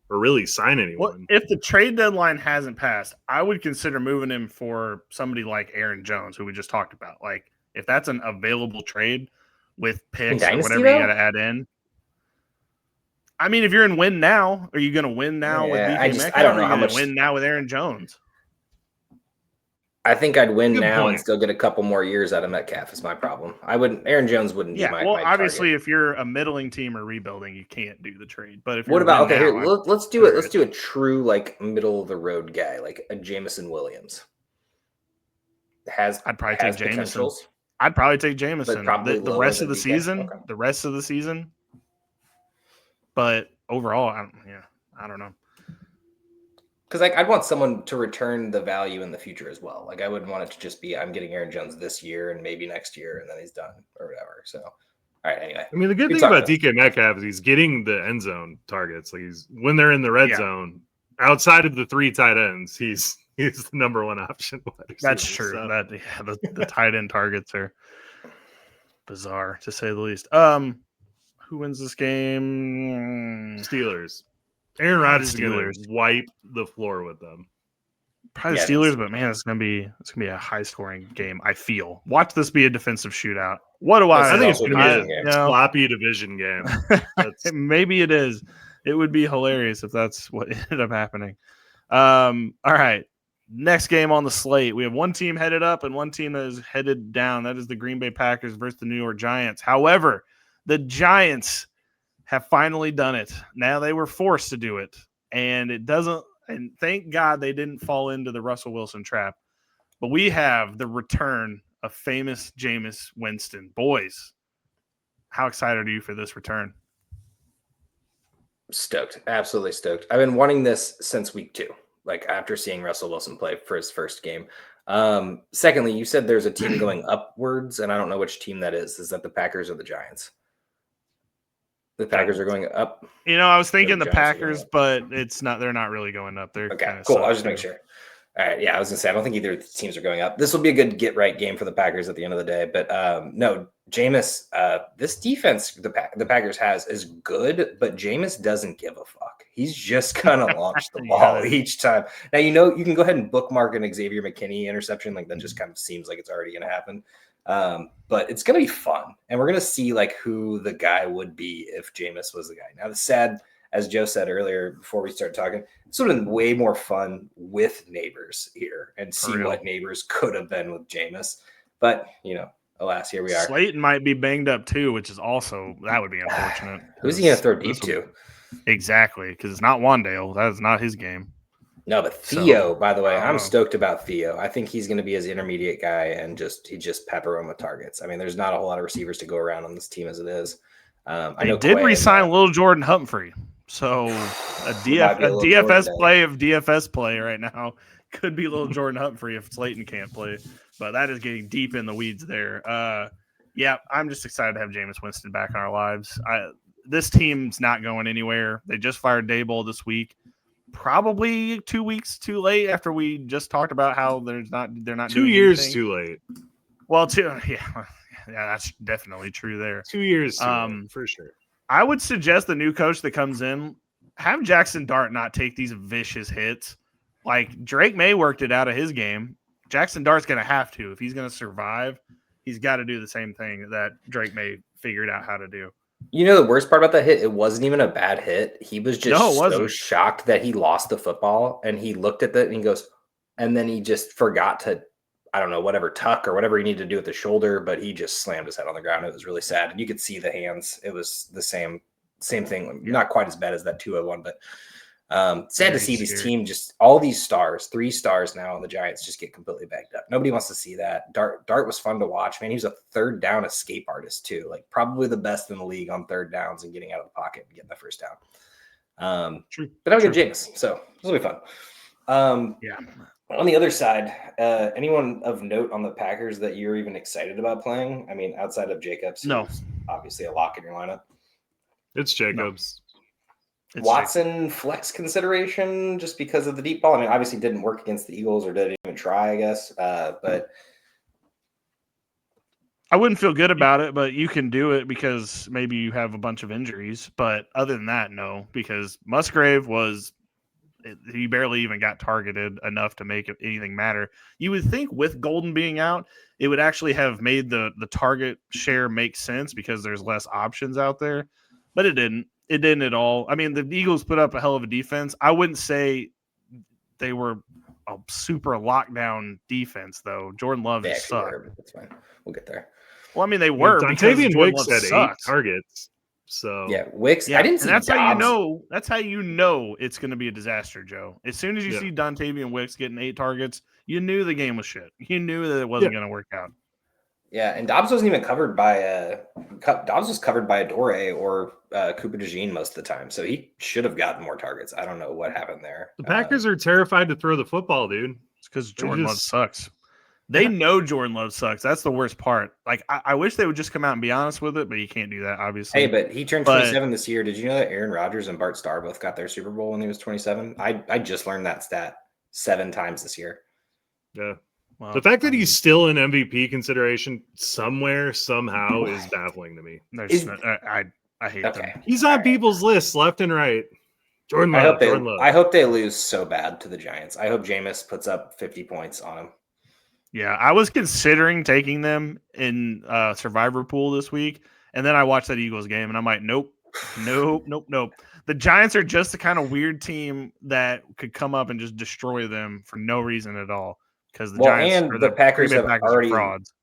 or really sign anyone. Well, if the trade deadline hasn't passed, I would consider moving him for somebody like Aaron Jones, who we just talked about. Like, if that's an available trade with picks or whatever you got to add in. I mean, if you're in win now, are you going to win now with DK Metcalf? I don't know how much win now with Aaron Jones. I think I'd win now and still get a couple more years out of Metcalf is my problem. Aaron Jones wouldn't be my obviously, target. if you're a middling team or rebuilding, you can't do the trade. But if what about let's do it. Let's do a true like middle of the road guy, like a Jameson Williams. I'd probably take Jameson. I'd probably take Jameson. The rest of the season. Okay. The rest of the season. But overall, I don't know. Because like I'd want someone to return the value in the future as well. Like I wouldn't want it to just be I'm getting Aaron Jones this year and maybe next year and then he's done or whatever. So all right, anyway. I mean, the good thing about DK Metcalf is he's getting the end zone targets. Like when they're in the red zone, outside of the three tight ends, he's the number one option. That's true. So. The tight end targets are bizarre to say the least. Who wins this game? Steelers. Aaron Rodgers is going Steelers. to wipe the floor with them. Probably the Steelers, but man, it's gonna be a high scoring game. I feel. Watch this be a defensive shootout. What do I? I think it's also going a to be division a game. sloppy division game. Maybe it is. It would be hilarious if that's what ended up happening. All right. Next game on the slate, we have one team headed up and one team that is headed down. That is the Green Bay Packers versus the New York Giants. However, the Giants have finally done it. Now they were forced to do it, and it doesn't. And thank God they didn't fall into the Russell Wilson trap. But we have the return of famous Jameis Winston. Boys, how excited are you for this return? Stoked. Absolutely stoked. I've been wanting this since week 2, like after seeing Russell Wilson play for his first game. Secondly, you said there's a team going upwards, and I don't know which team that is. Is that the Packers or the Giants? The Packers are going up. I was thinking the Giants Packers, but it's not. They're not really going up. They're okay. Cool. I was just making sure. All right. Yeah, I was gonna say I don't think either of the teams are going up. This will be a good get right game for the Packers at the end of the day. But no, Jameis. This defense the Packers has is good, but Jameis doesn't give a fuck. He's just gonna launch the ball each time. Now you can go ahead and bookmark an Xavier McKinney interception. Like that just kind of seems like it's already gonna happen. But it's going to be fun, and we're going to see like who the guy would be if Jameis was the guy. Now, the sad, as Joe said earlier, before we start talking, it's sort of way more fun with Neighbors here and see what Neighbors could have been with Jameis. But, alas, here we are. Slayton might be banged up too, which is also, that would be unfortunate. Who's he going to throw deep to? Exactly, because it's not Wandale. That is not his game. No, but Theo, by the way, I'm stoked about Theo. I think he's going to be his intermediate guy and he just pepper him with targets. I mean, there's not a whole lot of receivers to go around on this team as it is. I know did re-sign Little Jordan Humphrey, so a DFS play of DFS play right now could be Little Jordan Humphrey if Slayton can't play. But that is getting deep in the weeds there. Yeah, I'm just excited to have Jameis Winston back in our lives. This team's not going anywhere. They just fired Daboll this week. Probably 2 weeks too late after we just talked about how they're not 2 years too late. Well, yeah, that's definitely true there. 2 years too late, for sure. I would suggest the new coach that comes in, have Jackson Dart not take these vicious hits. Like Drake May worked it out of his game. Jackson Dart's going to have to. If he's going to survive, he's got to do the same thing that Drake May figured out how to do. The worst part about that hit, it wasn't even a bad hit. He was just so shocked that he lost the football, and he looked at that and he goes, and then he just forgot to, I don't know, whatever tuck or whatever he needed to do with the shoulder, but he just slammed his head on the ground. It was really sad. And you could see the hands. It was the same thing. Not quite as bad as that 201, but sad to see this team just all these stars, 3 stars now, and the Giants just get completely bagged up. Nobody wants to see that. Dart was fun to watch, man. He was a third down escape artist too, like probably the best in the league on third downs and getting out of the pocket and getting the first down. True. But I'm good, Jameis, so this will be fun. Yeah. On the other side, anyone of note on the Packers that you're even excited about playing? I mean, outside of Jacobs, no, obviously a lock in your lineup. It's Jacobs. No. Watson flex consideration just because of the deep ball. I mean, obviously didn't work against the Eagles or didn't even try, I guess. But I wouldn't feel good about it, but you can do it because maybe you have a bunch of injuries. But other than that, no, because Musgrave he barely even got targeted enough to make anything matter. You would think with Golden being out, it would actually have made the target share make sense because there's less options out there, but it didn't. It didn't at all. I mean, the Eagles put up a hell of a defense. I wouldn't say they were a super lockdown defense, though. Jordan Love sucked. That's fine. We'll get there. Well, I mean, they were. Dontavian Wicks had 8 targets. So yeah, Wicks. Yeah, I didn't see. That's how you know. That's how you know it's going to be a disaster, Joe. As soon as you see Dontavian Wicks getting 8 targets, you knew the game was shit. You knew that it wasn't going to work out. Yeah, and Dobbs wasn't even covered by Dobbs was covered by Adore or Cooper DeJean most of the time, so he should have gotten more targets. I don't know what happened there. The Packers are terrified to throw the football, dude. It's because Jordan Love sucks. They know Jordan Love sucks. That's the worst part. Like, I wish they would just come out and be honest with it, but you can't do that, obviously. Hey, but he turned 27 this year. Did you know that Aaron Rodgers and Bart Starr both got their Super Bowl when he was 27? I just learned that stat 7 times this year. Yeah. Well, the fact that he's still in MVP consideration somewhere, somehow, is baffling to me. I I hate them. He's on people's lists left and right. Jordan Love. I hope they lose so bad to the Giants. I hope Jameis puts up 50 points on them. Yeah, I was considering taking them in Survivor Pool this week, and then I watched that Eagles game, and I'm like, nope. The Giants are just the kind of weird team that could come up and just destroy them for no reason at all. Because the Giants and the Packers have already frauds.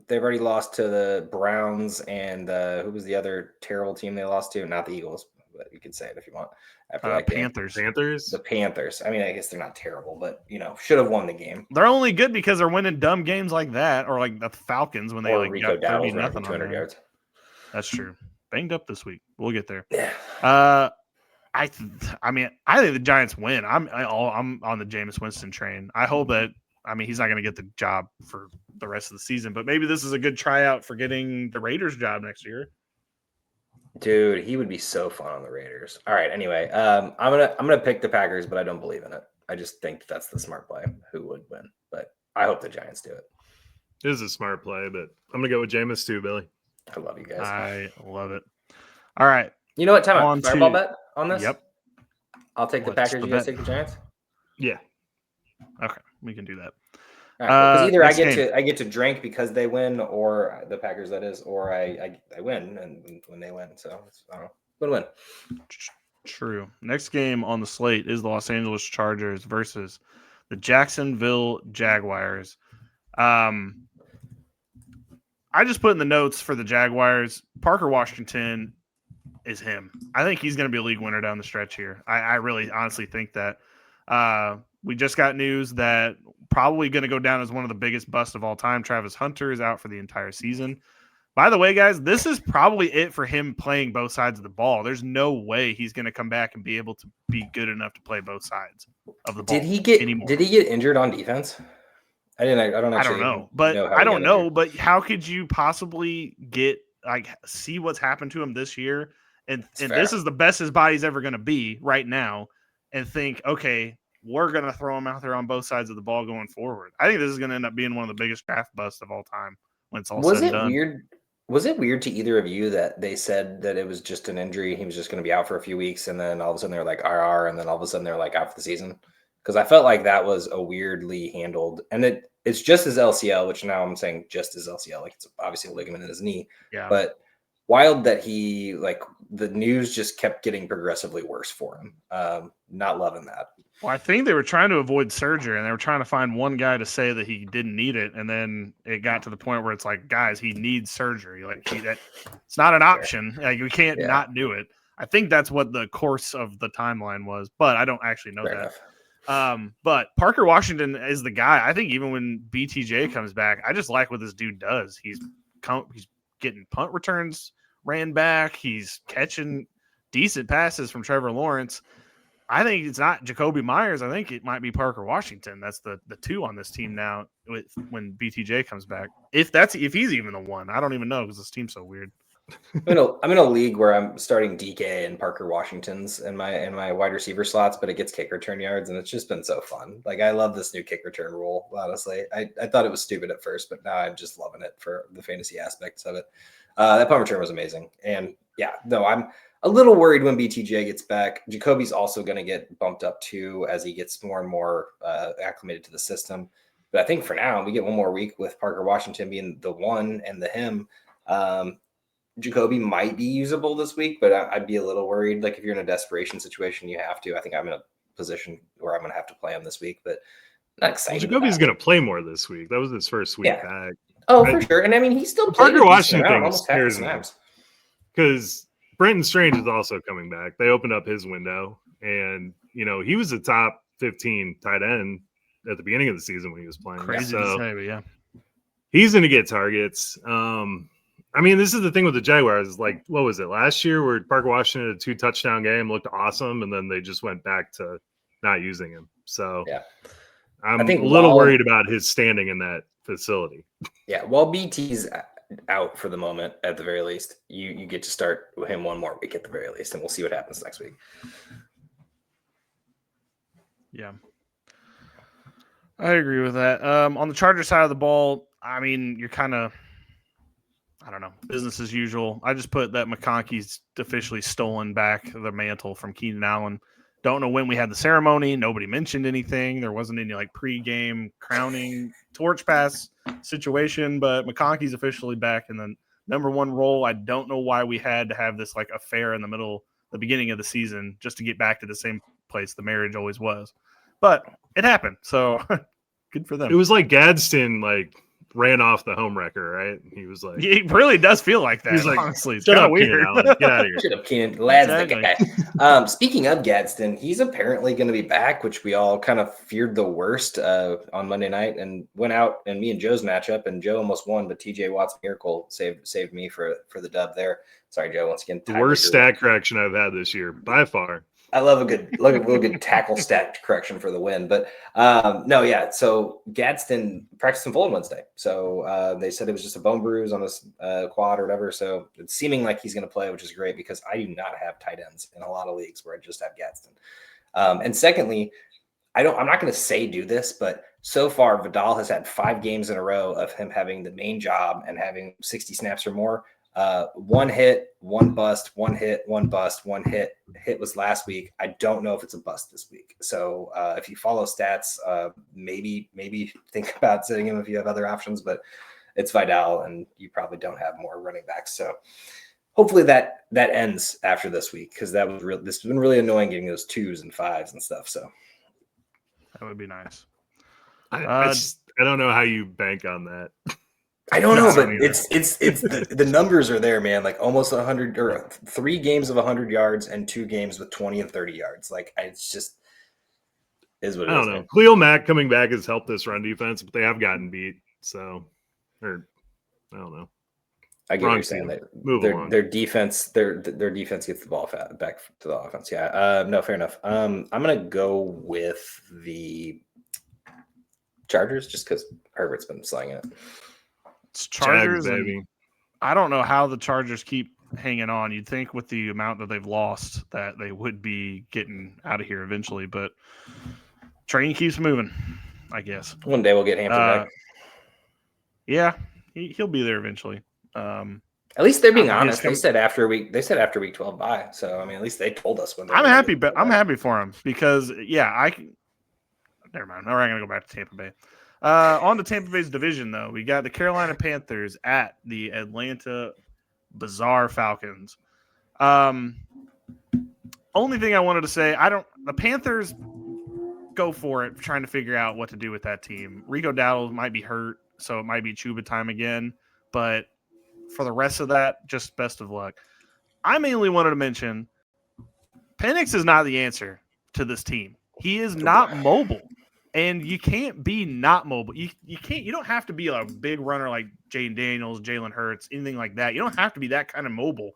They've already lost to the Browns and who was the other terrible team they lost to? Not the Eagles, but you could say it if you want. After that game. Panthers. The Panthers. I mean, I guess they're not terrible, but should have won the game. They're only good because they're winning dumb games like that, or like the Falcons when they Rico got 30 Dowdle's nothing 200 yards. That's true. Banged up this week. We'll get there. Yeah. I think the Giants win. I'm on the Jameis Winston train. I hope that. I mean, he's not going to get the job for the rest of the season, but maybe this is a good tryout for getting the Raiders job next year. Dude, he would be so fun on the Raiders. All right. Anyway, I'm gonna pick the Packers, but I don't believe in it. I just think that's the smart play. Who would win? But I hope the Giants do it. It is a smart play, but I'm gonna go with Jameis too, Billy. I love you guys. I love it. All right. You know what? Time out. Fireball bet on this. Yep. I'll take the Packers. You guys take the Giants. Yeah. Okay, we can do that. All right, because either I get to drink because they win, or the Packers, that is, or I win and when they win. So I don't know. Win-win. True. Next game on the slate is the Los Angeles Chargers versus the Jacksonville Jaguars. I just put in the notes for the Jaguars. Parker Washington is him. I think he's going to be a league winner down the stretch here. I really honestly think that. We just got news that probably going to go down as one of the biggest busts of all time. Travis Hunter is out for the entire season. By the way, guys, this is probably it for him playing both sides of the ball. There's no way he's going to come back and be able to be good enough to play both sides of the ball. Did he get injured on defense? I don't know. But how could you possibly see what's happened to him this year? And this is the best his body's ever going to be right now, and think, okay, we're going to throw him out there on both sides of the ball going forward. I think this is going to end up being one of the biggest draft busts of all time when it's all said and done. Was it weird to either of you that they said that it was just an injury? He was just going to be out for a few weeks, and then all of a sudden they're like RR, and then all of a sudden they're like out for the season? Because I felt like that was a weirdly handled, and it's just his LCL, which now I'm saying just his LCL, like it's obviously a ligament in his knee. Yeah. But wild that he the news just kept getting progressively worse for him. Not loving that. Well, I think they were trying to avoid surgery, and they were trying to find one guy to say that he didn't need it, and then it got to the point where it's like, guys, he needs surgery. It's not an option. Like, we can't not do it. I think that's what the course of the timeline was, but I don't actually know Fair that. But Parker Washington is the guy. I think even when BTJ comes back, I just like what this dude does. He's getting punt returns ran back. He's catching decent passes from Trevor Lawrence. I think it's not Jacoby Myers. I think it might be Parker Washington. That's the two on this team now when BTJ comes back. If he's even the one, I don't even know because this team's so weird. I'm in a league where I'm starting DK and Parker Washington's in my wide receiver slots, but it gets kick return yards, and it's just been so fun. Like, I love this new kick return rule, honestly. I thought it was stupid at first, but now I'm just loving it for the fantasy aspects of it. That punt return was amazing. And I'm a little worried when BTJ gets back. Jacoby's also going to get bumped up too as he gets more and more acclimated to the system. But I think for now, we get one more week with Parker Washington being the one and the him. Jacoby might be usable this week, but I'd be a little worried. Like, if you're in a desperation situation, you have to. I think I'm in a position where I'm going to have to play him this week, but not excited. Jacoby's going to play more this week. That was his first week back. Oh, for sure. And I mean, he's still playing. Parker Washington scares me because Brenton Strange is also coming back. They opened up his window, and he was a top 15 tight end at the beginning of the season when he was playing. Crazy to say, but yeah, he's going to get targets. I mean, this is the thing with the Jaguars. Like, what was it last year where Parker Washington had a 2 touchdown game, looked awesome, and then they just went back to not using him. So I'm a little worried about his standing in that facility. Yeah, while BT's out for the moment, at the very least, you get to start him one more week at the very least, and we'll see what happens next week. Yeah, I agree with that. On the Chargers side of the ball, I mean, you're kind of I don't know, business as usual. I just put that McConkey's officially stolen back the mantle from Keenan Allen. Don't know when we had the ceremony. Nobody mentioned anything. There wasn't any like pre-game crowning torch pass situation, but McConkey's officially back in the number one role. I don't know why we had to have this like affair in the beginning of the season just to get back to the same place the marriage always was. But it happened. So good for them. It was like Gadsden like ran off the home wrecker, right? He was like, It really does feel like that. he's like, honestly, it's shut kind up, of Keenan weird. Allen. Get out of here. Shut up, Keenan. Lad's Exactly. the guy. Speaking of Gadsden, he's apparently going to be back, which we all kind of feared the worst on Monday night, and went out in me and Joe's matchup, and Joe almost won, but TJ Watt's miracle saved me for the dub there. Sorry, Joe. Once again, The worst stat correction I've had this year by far. I love a real good tackle stat correction for the win. But no, yeah. So Gadsden practiced in full on Wednesday. So they said it was just a bone bruise on his quad or whatever. So it's seeming like he's going to play, which is great because I do not have tight ends in a lot of leagues where I just have Gadsden. And secondly, I'm not going to say do this, but so far Vidal has had 5 games in a row of him having the main job and having 60 snaps or more. 1 hit, 1 bust, 1 hit, 1 bust, 1 hit. Hit was last week. I don't know if it's a bust this week. So if you follow stats, maybe think about sitting him if you have other options, but it's Vidal and you probably don't have more running backs. So hopefully that ends after this week, because this has been really annoying getting those 2s and 5s and stuff. So That would be nice. I don't know how you bank on that. I don't know, but either. it's the numbers are there, man. Like almost 100 or 3 games of 100 yards and 2 games with 20 and 30 yards. Like it's just is what it I is. don't know. Man. Khalil Mack coming back has helped this run defense, but they have gotten beat. So, or I don't know. I get what you're saying. Their defense gets the ball back to the offense. Yeah. No, fair enough. I'm gonna go with the Chargers just because Herbert's been slinging it. It's Chargers, Jags, baby. and I don't know how the Chargers keep hanging on. You'd think with the amount that they've lost that they would be getting out of here eventually, but train keeps moving, I guess. One day we'll get Hampton back. Yeah, he'll be there eventually. At least they're being honest. They said after week 12 bye. So I mean, at least they told us when. I'm happy, but I'm happy for him because never mind. We're not gonna go back to Tampa Bay. On to Tampa Bay's division, though. We got the Carolina Panthers at the Atlanta Bizarre Falcons. Only thing I wanted to say, the Panthers go for it, trying to figure out what to do with that team. Rico Dowdle might be hurt, so it might be Chuba time again. But for the rest of that, just best of luck. I mainly wanted to mention Penix is not the answer to this team. He is not mobile. And you can't be not mobile. You don't have to be a big runner like Jaden Daniels, Jalen Hurts, anything like that. You don't have to be that kind of mobile.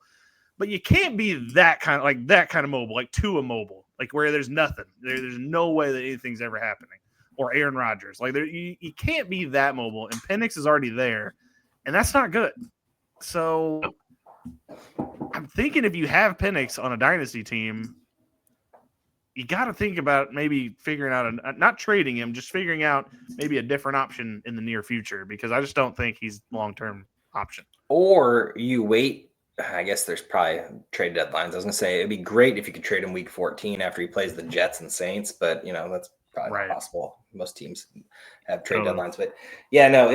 But you can't be that kind of mobile, like Tua mobile, like where there's nothing. There's no way that anything's ever happening. Or Aaron Rodgers. Like you can't be that mobile. And Penix is already there. And that's not good. So I'm thinking if you have Penix on a dynasty team, you got to think about maybe figuring out not trading him, just figuring out maybe a different option in the near future, because I just don't think he's long-term option. Or you wait. I guess there's probably trade deadlines. I was going to say it'd be great if you could trade him week 14 after he plays the Jets and Saints, but that's probably not possible. Most teams have trade deadlines, but yeah, no,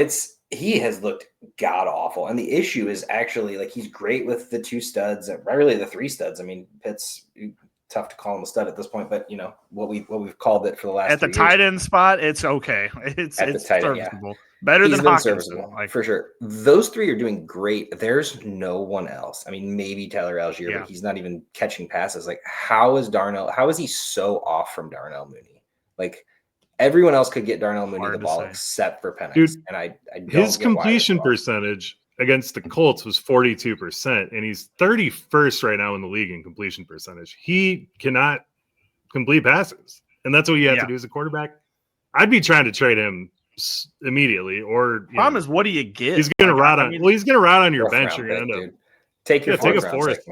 he has looked god awful. And the issue is actually like he's great with the 2 studs, really the 3 studs. I mean, Pitt's tough to call him a stud at this point, but what we've called it for the last at the tight end spot, it's okay. It's serviceable. Yeah. Better than Hawkins, for sure. Those 3 are doing great. There's no one else. I mean, maybe Tyler Algier, but he's not even catching passes. Like, how is he so off from Darnell Mooney? Like, everyone else could get Darnell Mooney the ball except for Penix. Dude, and I don't his completion percentage against the Colts was 42%, and he's 31st right now in the league in completion percentage. He cannot complete passes, and that's what you have to do as a quarterback. I'd be trying to trade him immediately, or problem is, what do you get? He's going to rot on. Well, he's going to rot on your bench. You're going to end up take a fourth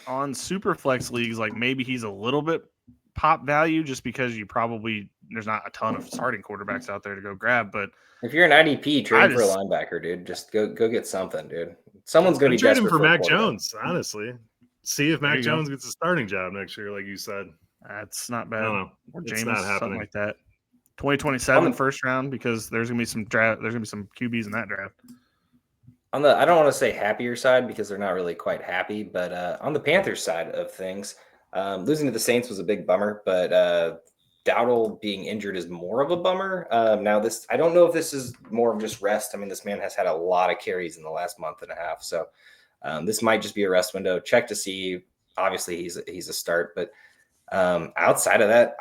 on super flex leagues. Like maybe he's a little bit pop value just because there's not a ton of starting quarterbacks out there to go grab. But if you're an IDP, trade for a linebacker, dude. Just go get something, dude. Someone's going to be trade him desperate for Mac a quarterback. Jones, honestly. See if Mac Jones gets a starting job next year, like you said. That's not bad. I don't know. Or It's Jameis, not something happening. like that. 2027 first round, because there's gonna be some draft. There's gonna be some QBs in that draft. On the, I don't want to say happier side because they're not really quite happy, but on the Panthers side of things, losing to the Saints was a big bummer, but Dowdle being injured is more of a bummer. Now this, I don't know if this is more of just rest. I mean, this man has had a lot of carries in the last month and a half, so this might just be a rest window. Check to see. Obviously, he's a start, but outside of that,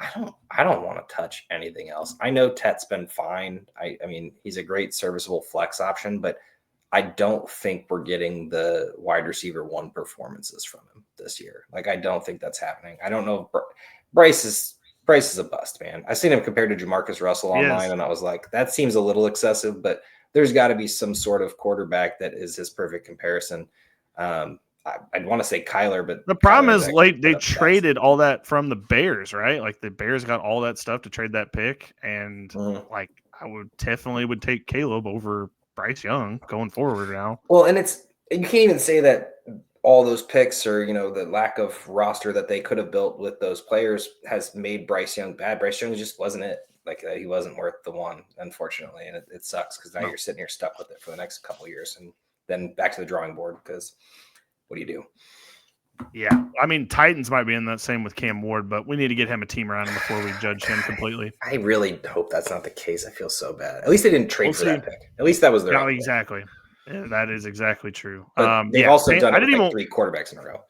I don't want to touch anything else. I know Tet's been fine. I mean, he's a great serviceable flex option, but I don't think we're getting the wide receiver 1 performances from him this year. Like, I don't think that's happening. I don't know if Bryce is a bust, man. I seen him compared to Jamarcus Russell online, and I was like, that seems a little excessive, but there's got to be some sort of quarterback that is his perfect comparison. I'd want to say Kyler, but the problem is, like, they traded all that from the Bears, right? Like, the Bears got all that stuff to trade that pick, and like, I would take Caleb over Bryce Young going forward now. Well, and you can't even say that all those picks or, the lack of roster that they could have built with those players has made Bryce Young bad. Bryce Young just wasn't it. Like, he wasn't worth the one, unfortunately, and it sucks because now you're sitting here stuck with it for the next couple of years, and then back to the drawing board because what do you do? Yeah, I mean, Titans might be in that same with Cam Ward, but we need to get him a team around him before we judge him completely. I really hope that's not the case. I feel so bad. At least they didn't trade for that pick. At least that was their no, exactly. Yeah, that is exactly true. They've also done it with 3 quarterbacks in a row.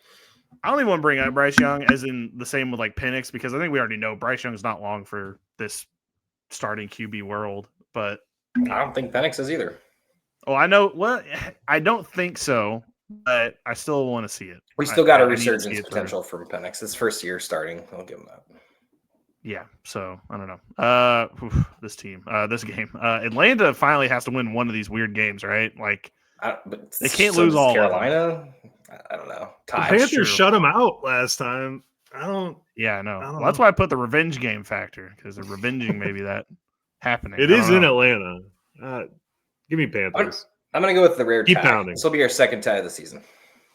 I don't even want to bring up Bryce Young as in the same with like Penix, because I think we already know Bryce Young is not long for this starting QB world. But I don't think Penix is either. Oh, I know. Well, I don't think so, but I still want to see it. We still got a resurgence potential from Penix. His first year starting. I'll give him that. Yeah, so I don't know. This game. Atlanta finally has to win one of these weird games, right? Like, but they can't lose all Carolina. I don't know. The Panthers shut them out last time. Yeah, I know. Well, that's why I put the revenge game factor, because they're revenging maybe that happening. It is in Atlanta. Give me Panthers. I'm going to go with the rare tie. Keep pounding. This will be our second tie of the season.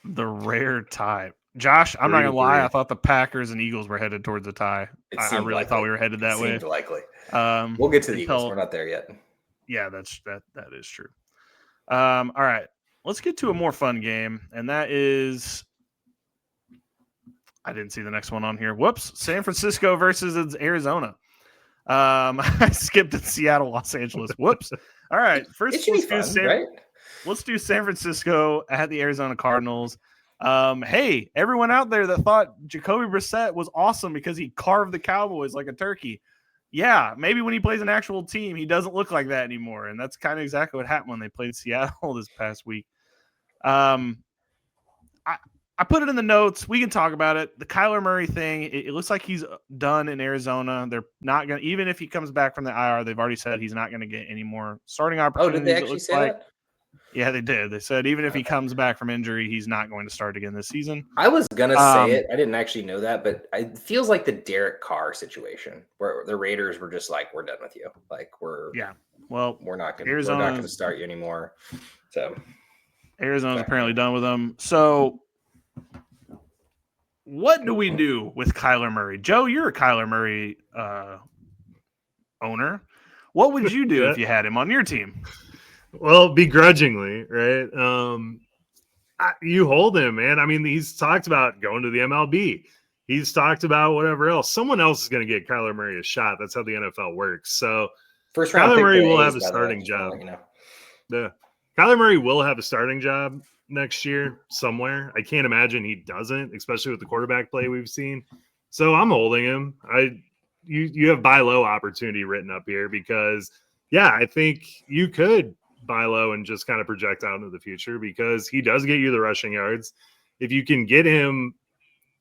The rare tie. Josh, I'm not going to lie. I thought the Packers and Eagles were headed towards a tie. I really thought we were headed that way. Seemed likely. We'll get to the Eagles. We're not there yet. Yeah, that is true. All right. Let's get to a more fun game, and that is – I didn't see the next one on here. Whoops. San Francisco versus Arizona. I skipped at Seattle, Los Angeles. Whoops. All right. First, let's do San Francisco at the Arizona Cardinals. Hey, everyone out there that thought Jacoby Brissett was awesome because he carved the Cowboys like a turkey. Yeah, maybe when he plays an actual team, he doesn't look like that anymore. And that's kind of exactly what happened when they played Seattle this past week. I put it in the notes. We can talk about it. The Kyler Murray thing, it looks like he's done in Arizona. They're not going to, even if he comes back from the IR, they've already said he's not going to get any more starting opportunities. Oh, did they actually say that? Yeah, they did. They said even if he comes back from injury, he's not going to start again this season. I was going to say it. I didn't actually know that, but it feels like the Derek Carr situation where the Raiders were just like, we're done with you. Like, we're not going to start you anymore. So Arizona's apparently done with them. So what do we do with Kyler Murray? Joe, you're a Kyler Murray owner. What would you do if you had him on your team? Well, begrudgingly, right? You hold him, man. I mean, he's talked about going to the MLB. He's talked about whatever else. Someone else is going to get Kyler Murray a shot. That's how the NFL works. So first round, Kyler Murray will have a starting job. Yeah, Kyler Murray will have a starting job next year somewhere. I can't imagine he doesn't, especially with the quarterback play we've seen. So I'm holding him. You have buy low opportunity written up here because, I think you could buy low and just kind of project out into the future because he does get you the rushing yards. If you can get him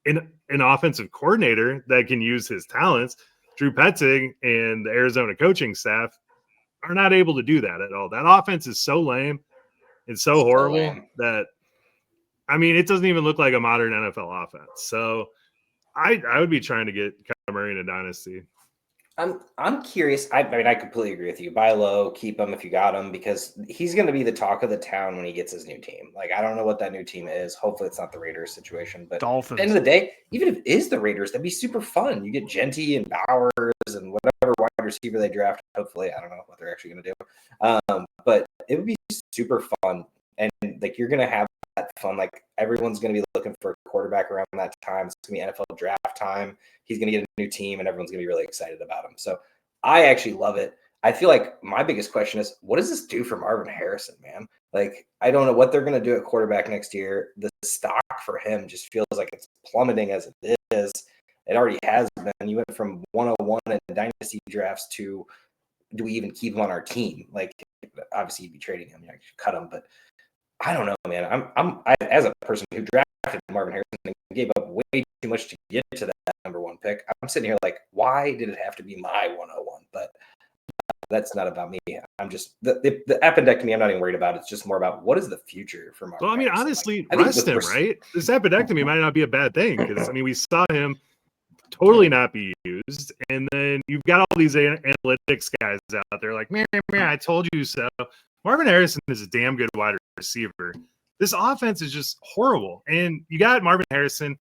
an offensive coordinator that can use his talents, Drew Petzing and the Arizona coaching staff are not able to do that at all. That offense is so lame and so horrible that, I mean, it doesn't even look like a modern NFL offense. So I would be trying to get Kyler Murray in a dynasty. I'm curious. I mean, I completely agree with you. Buy low, keep him if you got him, because he's going to be the talk of the town when he gets his new team. Like, I don't know what that new team is. Hopefully, it's not the Raiders situation. But Dolphins. at the end of the day, even if it is the Raiders, that'd be super fun. You get Genty and Bowers and whatever wide receiver they draft. Hopefully, I don't know what they're actually going to do. But it would be super fun, and like you're going to have that fun. Like everyone's going to be looking for a quarterback around that time. It's going to be NFL draft time. He's going to get a new team, and everyone's going to be really excited about him. So I actually love it. I feel like my biggest question is, what does this do for Marvin Harrison, man? Like, I don't know what they're going to do at quarterback next year. The stock for him just feels like it's plummeting as it is. It already has been. You went from 101 in dynasty drafts to, do we even keep him on our team? Like, obviously, you'd be trading him. You should cut him, but I don't know, man. I as a person who drafted Marvin Harrison and gave up way too much to get to that number one pick, I'm sitting here like, why did it have to be my 101? But that's not about me. I'm just the appendectomy. I'm not even worried about. It's just more about what is the future for Marvin. Well, I mean, Harrison. honestly, Like, rest him, right? This appendectomy might not be a bad thing because I mean, we saw him totally not be used, and then you've got all these analytics guys out there like, man, I told you so. Marvin Harrison is a damn good wide receiver. This offense is just horrible. And you got Marvin Harrison,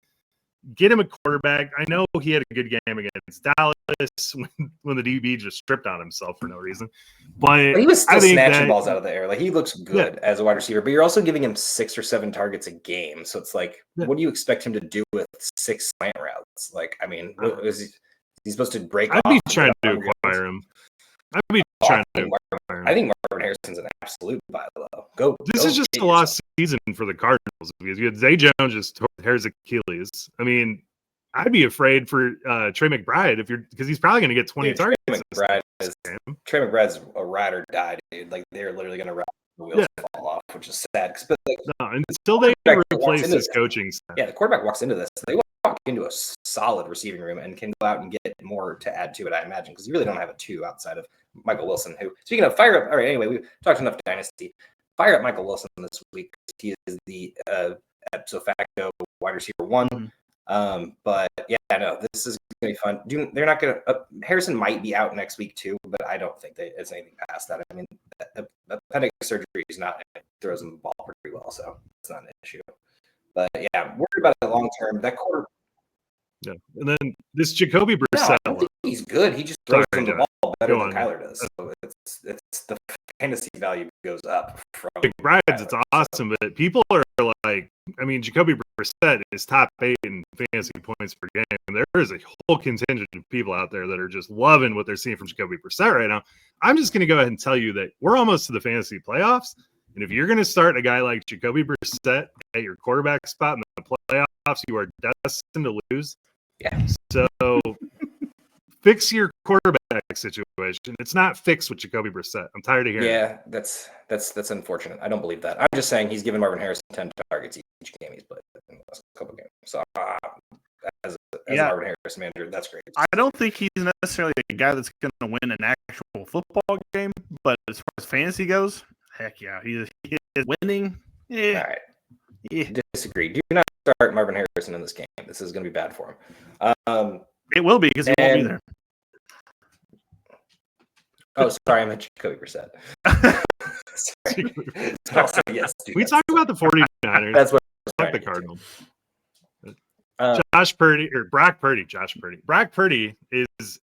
get him a quarterback. I know he had a good game against Dallas when the DB just stripped on himself for no reason. But he was still snatching balls out of the air. Like, he looks good as a wide receiver, but you're also giving him 6 or 7 targets a game. So it's like, what do you expect him to do with 6 slant routes? Like, I mean, is he supposed to break off? I'd be trying to acquire him. I'd be trying to acquire him. I think Marvin Harrison's an absolute buy low. This is just a lost season for the Cardinals because you had Zay Jones just tore his Achilles. I mean, I'd be afraid for Trey McBride because he's probably going to get 20 targets. Trey McBride's a ride or die, dude. Like, they're literally going to ride the wheels fall off, which is sad. But like, until they replace his coaching staff. Yeah, the quarterback walks into this. They walk into a solid receiving room and can go out and get more to add to it, I imagine, because you really don't have a 2 outside of Michael Wilson, who, speaking of fire up, all right, anyway, we've talked enough dynasty. Fire up Michael Wilson this week. He is the ipso facto wide receiver 1. But yeah, no, this is going to be fun. They're not going to Harrison might be out next week too, but I don't think it's anything past that. I mean, appendix surgery is not, it throws him the ball pretty well, so it's not an issue. But yeah, worried about it long term. That quarter. Yeah, and then this Jacoby Brissett. I don't think he's good. He just throws him the ball better than Kyler does. So it's the fantasy value goes up from McBride's. It's awesome, but people are like, I mean, Jacoby Brissett is top 8 in fantasy points per game. There is a whole contingent of people out there that are just loving what they're seeing from Jacoby Brissett right now. I'm just going to go ahead and tell you that we're almost to the fantasy playoffs, and if you're going to start a guy like Jacoby Brissett at your quarterback spot in the playoffs, you are destined to lose. Yeah. So fix your quarterback situation. It's not fixed with Jacoby Brissett. I'm tired of hearing. Yeah, that's unfortunate. I don't believe that. I'm just saying he's given Marvin Harrison 10 targets each game he's played in the last couple of games. So as a Marvin Harrison manager, that's great. I don't think he's necessarily a guy that's going to win an actual football game, but as far as fantasy goes, heck yeah, he is winning. Yeah. All right. Yeah. Disagree. Do not start Marvin Harrison in this game. This is going to be bad for him. It will be because he won't be there. Oh, sorry, I meant Jacoby Brissett. Also, yes, we talk about the 49ers. That's what like the Cardinals. Josh Purdy or Brock Purdy. Josh Purdy. Brock Purdy is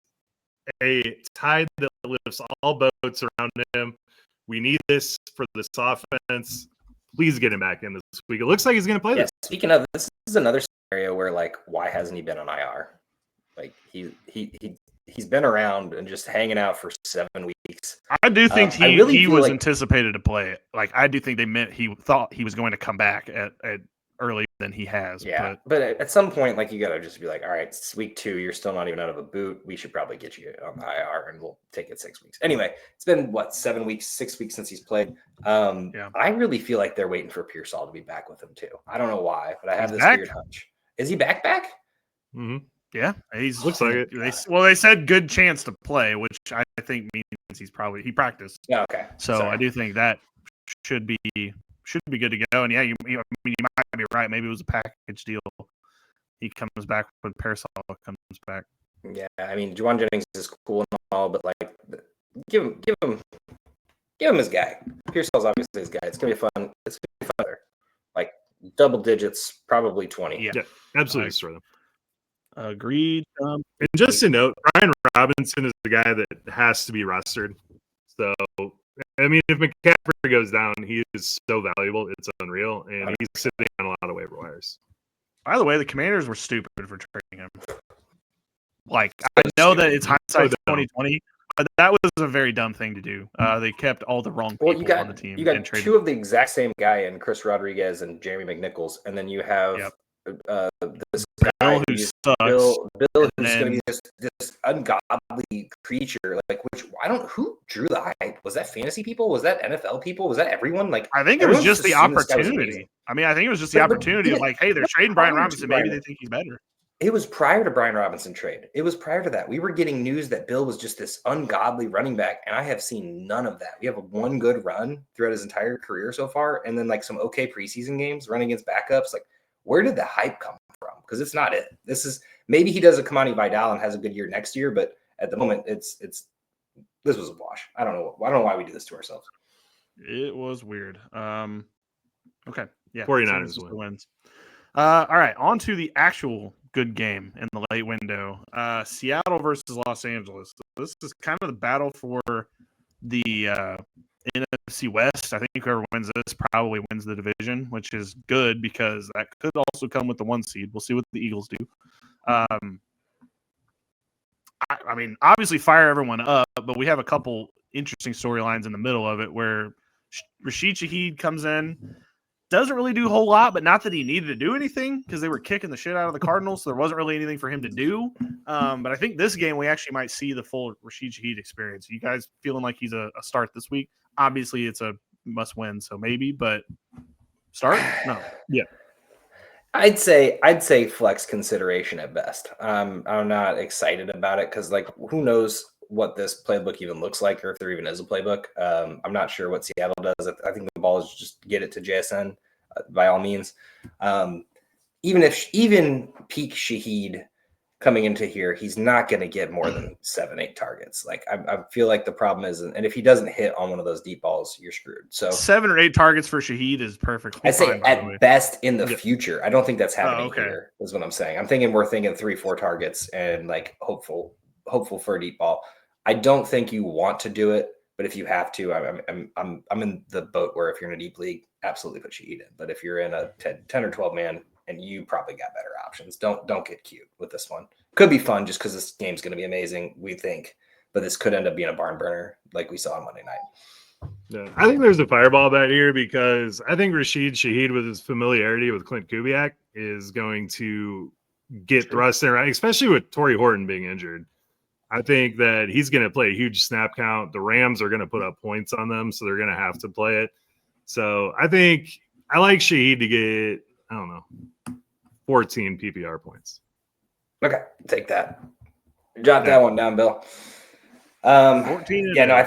a tide that lifts all boats around him. We need this for this offense. Please get him back in this week. It looks like he's going to play this. Speaking of, this is another scenario where, like, why hasn't he been on IR? Like, he's been around and just hanging out for 7 weeks. I do think he was anticipated to play it. Like, I do think he thought he was going to come back at earlier than he has. Yeah, but at some point, like, you got to just be like, all right, it's week 2. You're still not even out of a boot. We should probably get you on IR, and we'll take it 6 weeks. Anyway, it's been, 7 weeks, 6 weeks since he's played. I really feel like they're waiting for Pearsall to be back with him, too. I don't know why, but I have this weird hunch. Is he back? Mm-hmm. Yeah, looks like it. They said good chance to play, which I think means he practiced. Yeah, okay. So I do think that should be good to go. And yeah, you might be right. Maybe it was a package deal. He comes back when Pearsall comes back. Yeah, I mean, Juwan Jennings is cool and all, but like, give him his guy. Pearsall's obviously his guy. It's gonna be fun. It's gonna be fun. Like double digits, probably 20. Yeah, absolutely destroy them. Agreed. And just to note, Brian Robinson is the guy that has to be rostered. So, I mean, if McCaffrey goes down, he is so valuable. It's unreal. And he's sitting on a lot of waiver wires. By the way, the Commanders were stupid for trading him. Like, I know that it's hindsight 2020, but that was a very dumb thing to do. They kept all the wrong people on the team. You got two of the exact same guy in Chris Rodriguez and Jeremy McNichols, and then you have this guy who sucks. Bill who's going to be this ungodly creature. Like, who drew the hype? Was that fantasy people? Was that NFL people? Was that everyone? Like, I think it was just the opportunity. I mean, I think it was just the opportunity of like, hey, they're trading Brian Robinson. Maybe they think he's better. It was prior to Brian Robinson trade. It was prior to that. We were getting news that Bill was just this ungodly running back, and I have seen none of that. We have one good run throughout his entire career so far, and then like some okay preseason games running against backups. Like, where did the hype come from? Because it's not it. This is maybe he does a Kamani Vidal and has a good year next year, but at the moment, this was a wash. I don't know why we do this to ourselves. It was weird. Okay, yeah, 49ers wins. All right, on to the actual good game in the late window. Seattle versus Los Angeles. This is kind of the battle for the NFC West. I think whoever wins this probably wins the division, which is good because that could also come with the 1 seed. We'll see what the Eagles do. I mean, obviously fire everyone up, but we have a couple interesting storylines in the middle of it where Rashid Shaheed comes in. Doesn't really do a whole lot, but not that he needed to do anything because they were kicking the shit out of the Cardinals, so there wasn't really anything for him to do. But I think this game we actually might see the full Rashid Shaheed experience. You guys feeling like he's a start this week? Obviously, it's a must-win, so maybe, but start? No. Yeah. I'd say flex consideration at best. I'm not excited about it because, like, who knows what this playbook even looks like or if there even is a playbook. I'm not sure what Seattle does. I think the ball is just get it to JSN by all means. Even peak Shaheed coming into here, he's not going to get more than 7-8 targets. Like I feel like the problem is, and if he doesn't hit on one of those deep balls, you're screwed. So 7 or 8 targets for Shaheed is perfect. I say at best in the future. I don't think that's happening here. Is what I'm saying. We're thinking 3-4 targets and like hopeful for a deep ball. I don't think you want to do it, but if you have to, I'm in the boat where if you're in a deep league, absolutely put Shaheed in. But if you're in a 10 or 12 man, and you probably got better options, don't get cute with this one. Could be fun just because this game's going to be amazing, we think, but this could end up being a barn burner like we saw on Monday night. Yeah, I think there's a fireball bet here because I think Rashid Shaheed, with his familiarity with Clint Kubiak, is going to get thrust in, right? Especially with Torrey Horton being injured. I think that he's going to play a huge snap count. The Rams are going to put up points on them, so they're going to have to play it. So I think I like Shaheed to get, 14 PPR points. Okay, take that. Jot that one down, Bill. 14. Yeah, no, I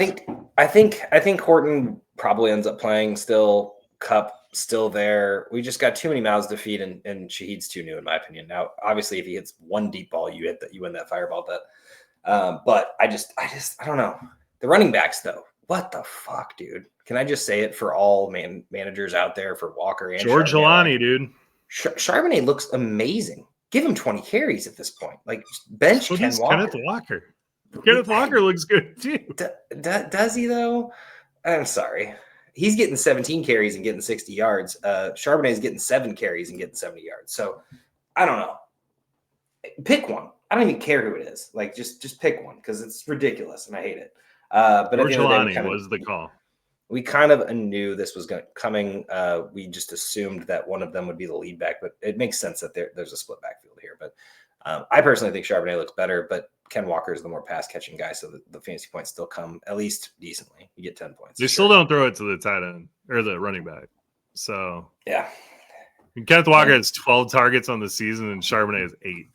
think Horton probably ends up playing still. Cup still there. We just got too many mouths to feed, and Shaheed's too new, in my opinion. Now, obviously, if he hits one deep ball, you win that fireball bet. But I don't know. The running backs, though, what the fuck, dude? Can I just say it for all managers out there, for Walker and George Jelani, dude? Charbonnet looks amazing. Give him 20 carries at this point. Like, bench Ken Walker. Kenneth Walker. Kenneth Walker looks good too. Does he though? I'm sorry. He's getting 17 carries and getting 60 yards. Charbonnet is getting 7 carries and getting 70 yards. So I don't know. Pick one. I don't even care who it is. Like, just pick one because it's ridiculous and I hate it. But George Jelani was the call. We kind of knew this was coming. We just assumed that one of them would be the lead back, but it makes sense that there's a split backfield here. But I personally think Charbonnet looks better, but Ken Walker is the more pass catching guy, so the fantasy points still come at least decently. You get 10 points. They still don't throw it to the tight end or the running back. So yeah, Kenneth Walker has 12 targets on the season, and Charbonnet has 8.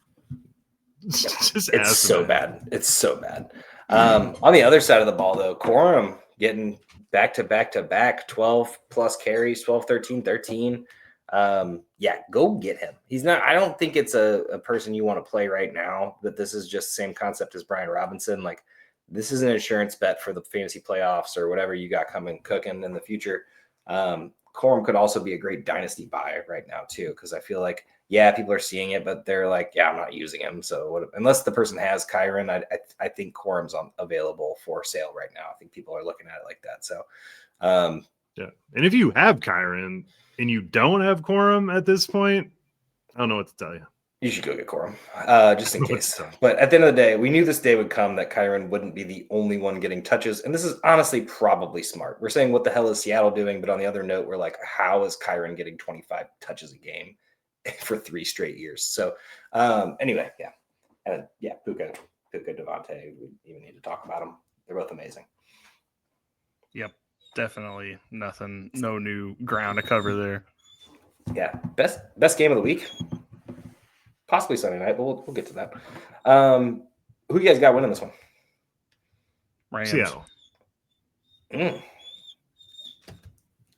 It's so bad. It's so bad. On the other side of the ball, though, Corum getting back to back 12 plus carries, 12, 13. Go get him. He's not. I don't think it's a person you want to play right now. But this is just the same concept as Brian Robinson. Like this is an insurance bet for the fantasy playoffs or whatever you got cooking in the future. Corum could also be a great dynasty buy right now too, because I feel like people are seeing it, but they're like, I'm not using him. So unless the person has Kyron, I think Corum's available for sale right now. I think people are looking at it like that. So and if you have Kyron and you don't have Corum at this point, I don't know what to tell you. You should go get Corum, just in case. But at the end of the day, we knew this day would come that Kyron wouldn't be the only one getting touches. And this is honestly probably smart. We're saying, what the hell is Seattle doing? But on the other note, we're like, how is Kyron getting 25 touches a game for 3 straight years? So anyway, Puka, Devontae, we even need to talk about them. They're both amazing. Yep, definitely nothing, no new ground to cover there. Yeah, best game of the week. Possibly Sunday night, but we'll get to that. Who you guys got winning this one? Rams. Seattle.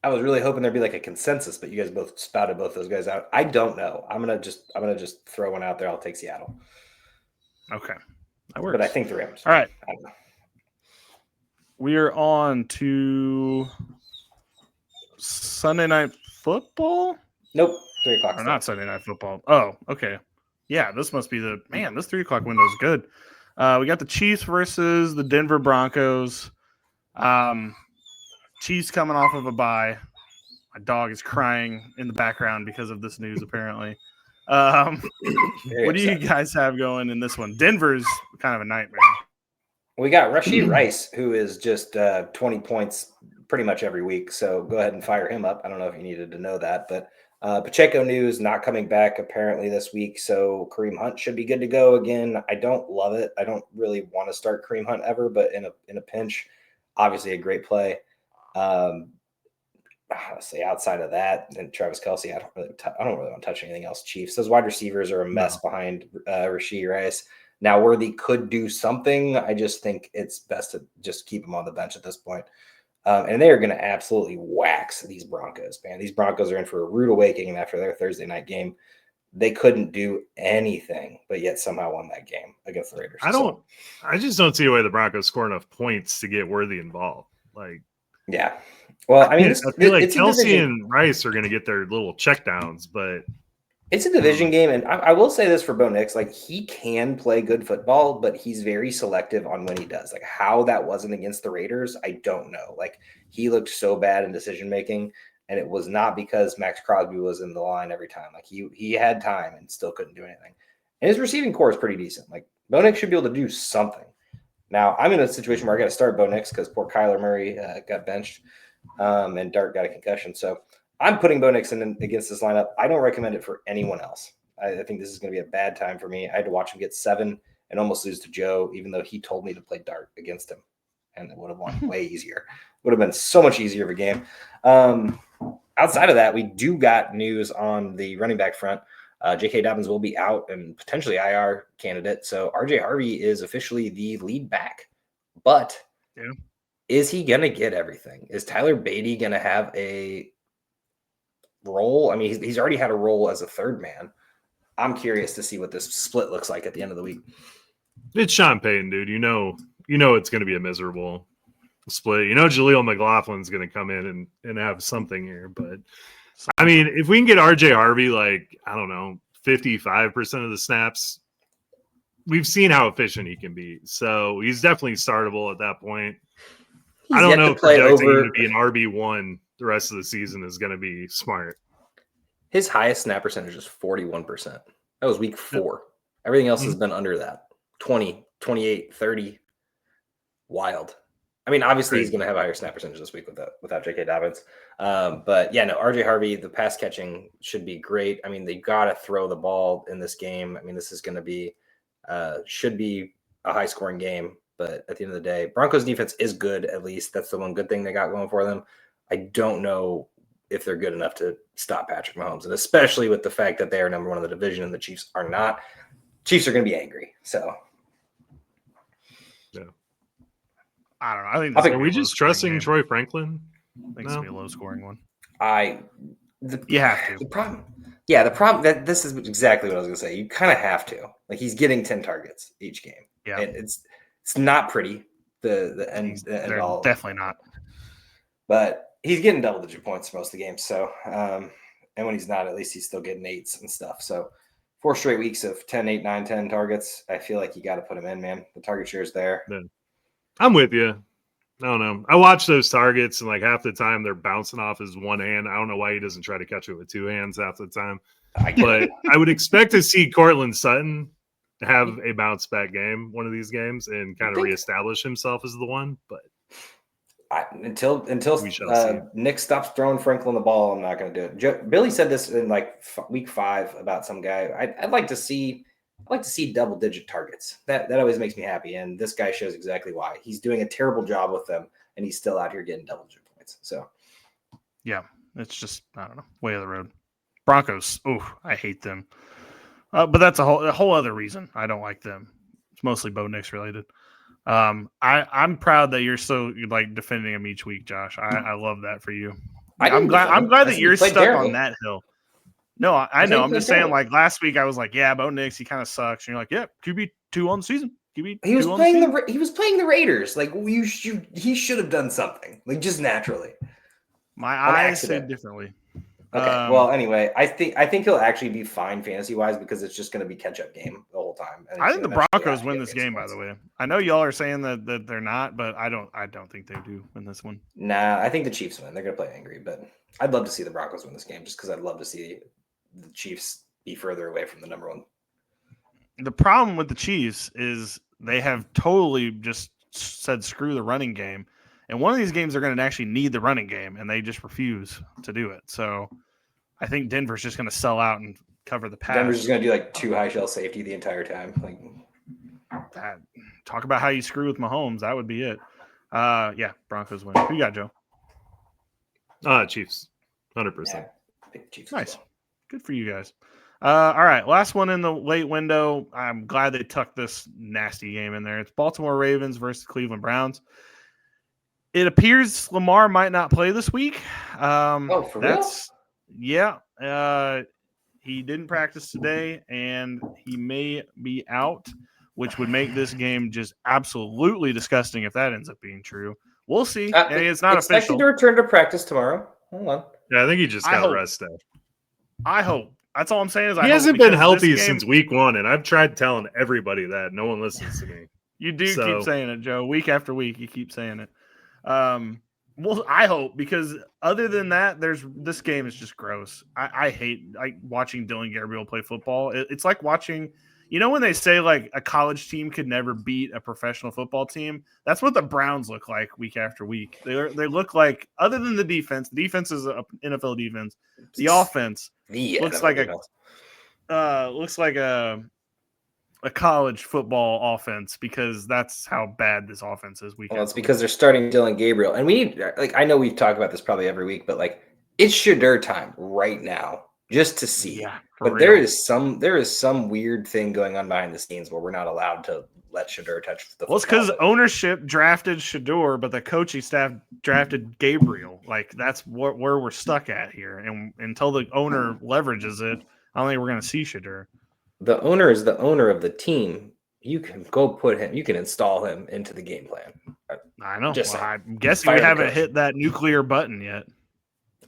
I was really hoping there'd be like a consensus, but you guys both spouted both those guys out. I don't know. I'm gonna just throw one out there. I'll take Seattle. Okay, that works. But I think the Rams. All right. I don't know. We are on to Sunday Night Football. Nope, 3 o'clock. Or not Sunday Night Football. Oh, okay. Yeah, this must be this 3 o'clock window is good. We got the Chiefs versus the Denver Broncos. Chiefs coming off of a bye. My dog is crying in the background because of this news, apparently. What do you guys have going in this one? Denver's kind of a nightmare. We got Rashee Rice, who is just 20 points pretty much every week. So go ahead and fire him up. I don't know if you needed to know that, but Pacheco news not coming back apparently this week. So Kareem Hunt should be good to go again. I don't love it. I don't really want to start Kareem Hunt ever, but in a pinch, obviously a great play. Let's say outside of that, and Travis Kelce, I don't really want to touch anything else. Chiefs, those wide receivers are a mess behind Rashee Rice. Now Worthy could do something. I just think it's best to just keep him on the bench at this point. And they are going to absolutely wax these Broncos, man. These Broncos are in for a rude awakening after their Thursday night game. They couldn't do anything, but yet somehow won that game against the Raiders. I just don't see a way the Broncos score enough points to get Worthy involved. Yeah. Well, I mean, I feel like Kelce and Rice are going to get their little checkdowns, but it's a division game. And I will say this for Bo Nix, like he can play good football, but he's very selective on when he does. Like how that wasn't against the Raiders, I don't know. Like he looked so bad in decision-making, and it was not because Max Crosby was in the line every time. Like he had time and still couldn't do anything. And his receiving core is pretty decent. Like Bo Nix should be able to do something. Now I'm in a situation where I got to start Bo Nix because poor Kyler Murray got benched and Dart got a concussion. So I'm putting Bo Nix in against this lineup. I don't recommend it for anyone else. I think this is going to be a bad time for me. I had to watch him get 7 and almost lose to Joe, even though he told me to play Dart against him. And it would have won way easier. Would have been so much easier of a game. Outside of that, we do got news on the running back front. J.K. Dobbins will be out and potentially IR candidate. So R.J. Harvey is officially the lead back. But is he going to get everything? Is Tyler Beatty going to have a role? I mean, he's already had a role as a third man. I'm curious to see what this split looks like at the end of the week. It's Sean Payton, dude. You know it's going to be a miserable split. Jaleel McLaughlin's going to come in and have something here. But, I mean, if we can get R.J. Harvey, 55% of the snaps, we've seen how efficient he can be. So he's definitely startable at that point. I don't know if projecting him to be an RB1 the rest of the season is going to be smart. His highest snap percentage is 41%. That was week 4. Everything else has been under that. 20, 28, 30. Wild. I mean, obviously he's going to have a higher snap percentage this week without J.K. Dobbins. But yeah, no, R.J. Harvey, the pass catching should be great. I mean, they got to throw the ball in this game. I mean, this is going to be should be a high scoring game. But at the end of the day, Broncos defense is good. At least that's the one good thing they got going for them. I don't know if they're good enough to stop Patrick Mahomes, and especially with the fact that they are number 1 in the division and the Chiefs are not. Chiefs are going to be angry. So, yeah, I don't know. I think are we just trusting Troy Franklin? I think it's going to be a low scoring one. You have to. The problem that this is exactly what I was going to say. You kind of have to. Like, he's getting 10 targets each game. Yeah. And it's not pretty. The end all. Definitely not. But he's getting double-digit points most of the games. So, and when he's not, at least he's still getting 8s and stuff. So, 4 straight weeks of 10, 8, 9, 10 targets. I feel like you got to put him in, man. The target share is there. Yeah. I'm with you. I don't know. I watch those targets, and like half the time they're bouncing off his one hand. I don't know why he doesn't try to catch it with 2 hands half the time. But I would expect to see Cortland Sutton have a bounce back game one of these games and kind of reestablish himself as the one. But until see. Nick stops throwing Franklin the ball, I'm not going to do it. Billy said this in like week 5 about some guy. I'd like to see double-digit targets. That always makes me happy, and this guy shows exactly why. He's doing a terrible job with them, and he's still out here getting double-digit points. So, yeah, it's just, I don't know, way of the road. Broncos, I hate them. But that's a whole other reason I don't like them. It's mostly Bo Nix related. I'm proud that you're so like defending them each week, Josh. I love that for you. I'm glad that you're stuck on that hill. No, I know. I'm just saying, like last week, I was like, "Yeah, Bo Nix, he kind of sucks." And you're like, "Yeah, QB2 on the season." He was playing the Raiders. Like he should have done something, like just naturally. My eyes say differently. Okay. Well, anyway, I think he'll actually be fine fantasy wise because it's just going to be catch up game the whole time. I think the Broncos win this game. By the way, I know y'all are saying that they're not, but I don't think they do win this one. Nah, I think the Chiefs win. They're going to play angry, but I'd love to see the Broncos win this game just because I'd love to see the Chiefs be further away from the number one. The problem with the Chiefs is they have totally just said screw the running game. And one of these games they're going to actually need the running game, and they just refuse to do it. So I think Denver's just going to sell out and cover the pass. Denver's just going to do like 2 high shell safety the entire time. Like that. Talk about how you screw with Mahomes. That would be it. Yeah, Broncos win. Who you got, Joe? Chiefs, 100%. Yeah, Chiefs. Nice. Good for you guys. All right, last one in the late window. I'm glad they tucked this nasty game in there. It's Baltimore Ravens versus Cleveland Browns. It appears Lamar might not play this week. For real? Yeah. He didn't practice today, and he may be out, which would make this game just absolutely disgusting if that ends up being true. We'll see. It's not official. Expected to return to practice tomorrow. Hold on. Yeah, I think he just got a rest day. I hope. That's all I'm saying. He hasn't been healthy since week 1, and I've tried telling everybody that. No one listens to me. You do keep saying it, Joe. Week after week, you keep saying it. Well, I hope, because other than that, this game is just gross. I hate watching Dylan Gabriel play football. It's like watching, when they say like a college team could never beat a professional football team. That's what the Browns look like week after week. They look like, other than the defense is an NFL defense. The offense looks like a college football offense, because that's how bad this offense is. Well, it's because they're starting Dylan Gabriel, and we need, I know we've talked about this probably every week, but it's Shedeur time right now just to see. Yeah, but there is some weird thing going on behind the scenes where we're not allowed to let Shedeur touch the football. Well, it's because ownership drafted Shedeur, but the coaching staff drafted Gabriel. That's where we're stuck at here, and until the owner leverages it, I don't think we're going to see Shedeur. The owner is the owner of the team. You can go put him. You can install him into the game plan. I know. I'm guessing we haven't hit that nuclear button yet.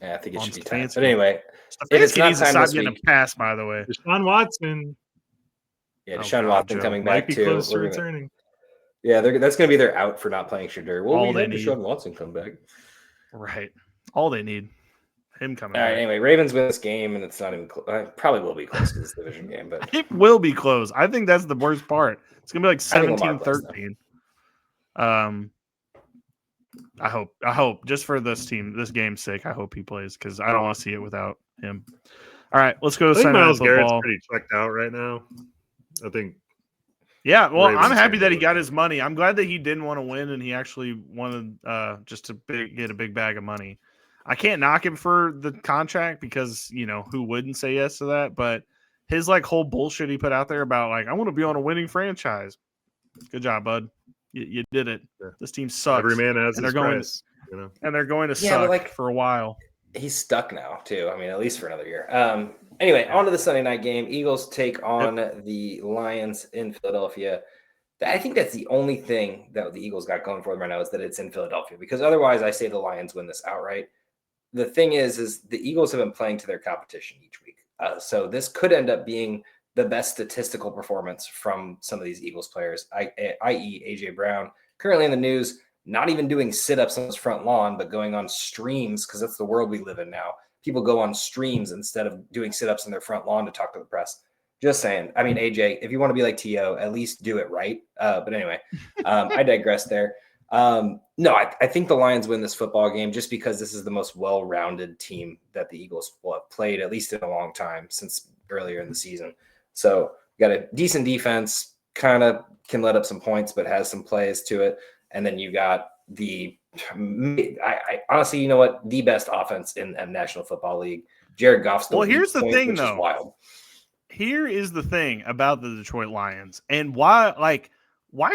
Yeah, I think it should be time. But anyway, if it's not time stop getting a pass, by the way. Deshaun Watson. Yeah, Deshaun Watson coming back too. Close to returning. Yeah, that's going to be their out for not playing Shedeur. Well, we had Deshaun Watson come back. Right. All they need. Him coming. All right. Anyway, Ravens win this game, and it's not even probably will be close to this division game, but it will be close. I think that's the worst part. It's gonna be like 17-13. I hope just for this game's sake, I hope he plays, because I don't want to see it without him. All right, let's go to Sunday Night Football. Garrett's pretty checked out right now, I think. Yeah, well, I'm happy that he got his money. I'm glad that he didn't want to win, and he actually wanted just to get a big bag of money. I can't knock him for the contract, because, who wouldn't say yes to that? But his whole bullshit he put out there about I want to be on a winning franchise. Good job, bud. You did it. Yeah. This team sucks. Every man has his price. And they're going to suck for a while. He's stuck now too. I mean, at least for another year. Anyway, on to the Sunday night game. Eagles take on the Lions in Philadelphia. I think that's the only thing that the Eagles got going for them right now is that it's in Philadelphia, because otherwise I say the Lions win this outright. The thing is the Eagles have been playing to their competition each week. So this could end up being the best statistical performance from some of these Eagles players, i.e. A.J. Brown, currently in the news, not even doing sit-ups on his front lawn, but going on streams, because that's the world we live in now. People go on streams instead of doing sit-ups on their front lawn to talk to the press. Just saying. I mean, AJ, if you want to be like T.O., at least do it right. But anyway, I digress there. No, I think the Lions win this football game just because this is the most well-rounded team that the Eagles will have played, at least in a long time, since earlier in the season. So you got a decent defense, kind of can let up some points, but has some plays to it. And then you got I honestly, you know what? The best offense in the National Football League. Jared Goff's the here's the thing, which though. Is wild. Here is the thing about the Detroit Lions and why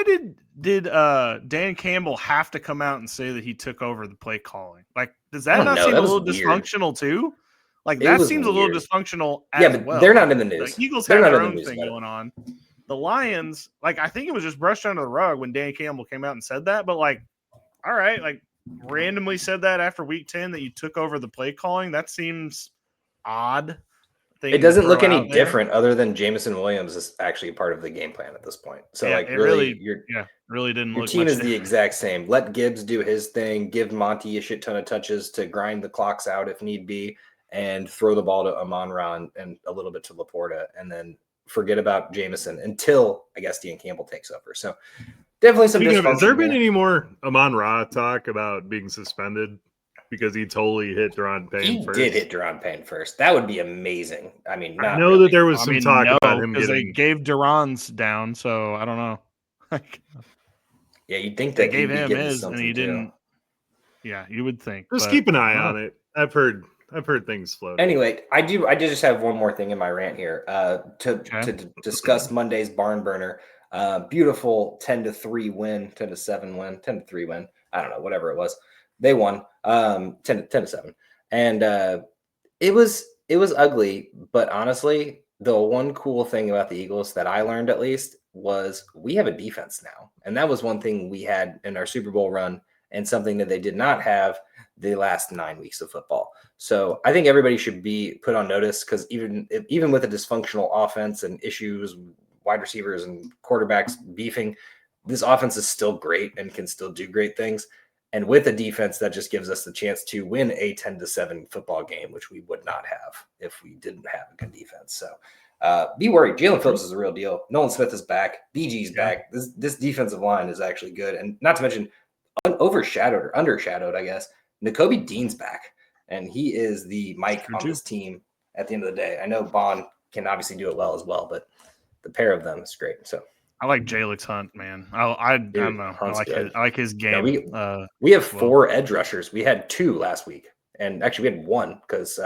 did Dan Campbell have to come out and say that he took over the play calling? Like, does that not seem a little dysfunctional too? Like, that seems a little dysfunctional as well. They're not in the news. The Eagles have their own thing going on. The Lions, like, I think it was just brushed under the rug when Dan Campbell came out and said that, but like, all right, like randomly said that after week 10 that you took over the play calling. That seems odd. It doesn't look any different other than Jameson Williams is actually a part of the game plan at this point. So yeah, like really didn't your look team much is different. the exact same. Let Gibbs do his thing, give Monty a shit ton of touches to grind the clocks out if need be, and throw the ball to Amon-Ra and a little bit to Laporta, and then forget about Jameson until I guess Dan Campbell takes over. So definitely some dysfunction. Has there been any more Amon-Ra talk about being suspended? Because he totally hit Daron Payne first. He did hit Daron Payne first. That would be amazing. I mean, I know that there was some talk about him because they gave Daron's down, so I don't know. Yeah, you'd think that they gave him his, and he didn't. Too. Yeah, you would think. Just keep an eye on it. I've heard things floating. Anyway, I do just have one more thing in my rant here to discuss Monday's barn burner. Beautiful 10-3 win, 10-7 win, 10-3 win. I don't know, whatever it was. They won 10-7. And it was ugly, but honestly, the one cool thing about the Eagles that I learned at least was we have a defense now. And that was one thing we had in our Super Bowl run and something that they did not have the last 9 weeks of football. So I think everybody should be put on notice, because even with a dysfunctional offense and issues, wide receivers and quarterbacks beefing, this offense is still great and can still do great things. And with a defense that just gives us the chance to win a 10-7 football game, which we would not have if we didn't have a good defense. So be worried. Jalen Phillips is a real deal. Nolan Smith is back. BG's back. This defensive line is actually good. And not to mention undershadowed, I guess, Nakobe Dean's back. And he is the Mike on this team at the end of the day. I know Bond can obviously do it well as well, but the pair of them is great. So I like Jalix Hunt, man. I don't know. I like his game. Yeah, we have 4 edge rushers. We had 2 last week, and actually we had 1 because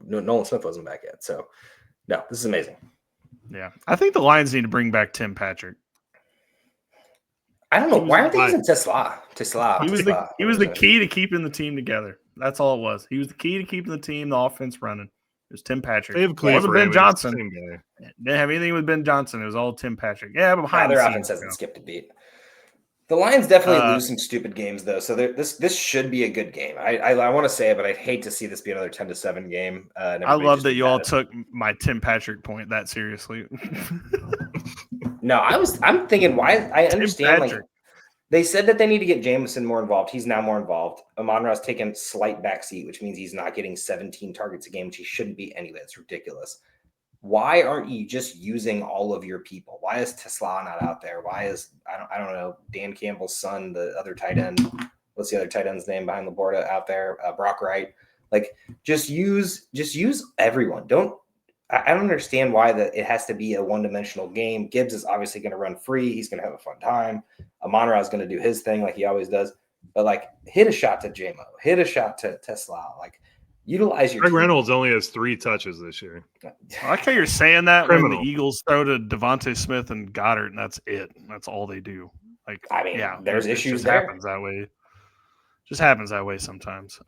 Nolan Smith wasn't back yet. So no, this is amazing. Yeah, I think the Lions need to bring back Tim Patrick. I don't know why aren't they using Tesla. He was the key to keeping the team together. That's all it was. He was the key to keeping the team, the offense running. It was Tim Patrick. They have wasn't Ben Johnson. Didn't have anything with Ben Johnson. It was all Tim Patrick. Yeah, but behind their offense hasn't skipped a beat. The Lions definitely lose some stupid games, though. So this should be a good game. I want to say it, but I'd hate to see this be another 10-7 game. I love that you all took my Tim Patrick point that seriously. No, I'm thinking why. I understand. Like, they said that they need to get Jameson more involved. He's now more involved. Amon-Ra's taken slight backseat, which means he's not getting 17 targets a game, which he shouldn't be anyway. It's ridiculous. Why aren't you just using all of your people? Why is Tesla not out there? Why is I don't know, Dan Campbell's son, the other tight end? What's the other tight end's name behind Laporta out there? Brock Wright. Like, just use everyone. I don't understand why it has to be a one-dimensional game. Gibbs is obviously going to run free. He's going to have a fun time. Amon-Ra is going to do his thing like he always does. But, like, hit a shot to J-Mo. Hit a shot to Tesla. Like, utilize your Greg Reynolds only has 3 touches this year. I like how you're saying that when the Eagles throw to Devontae Smith and Goddard, and that's it. That's all they do. Like, I mean, there's issues just there. Happens that way. Just happens that way sometimes.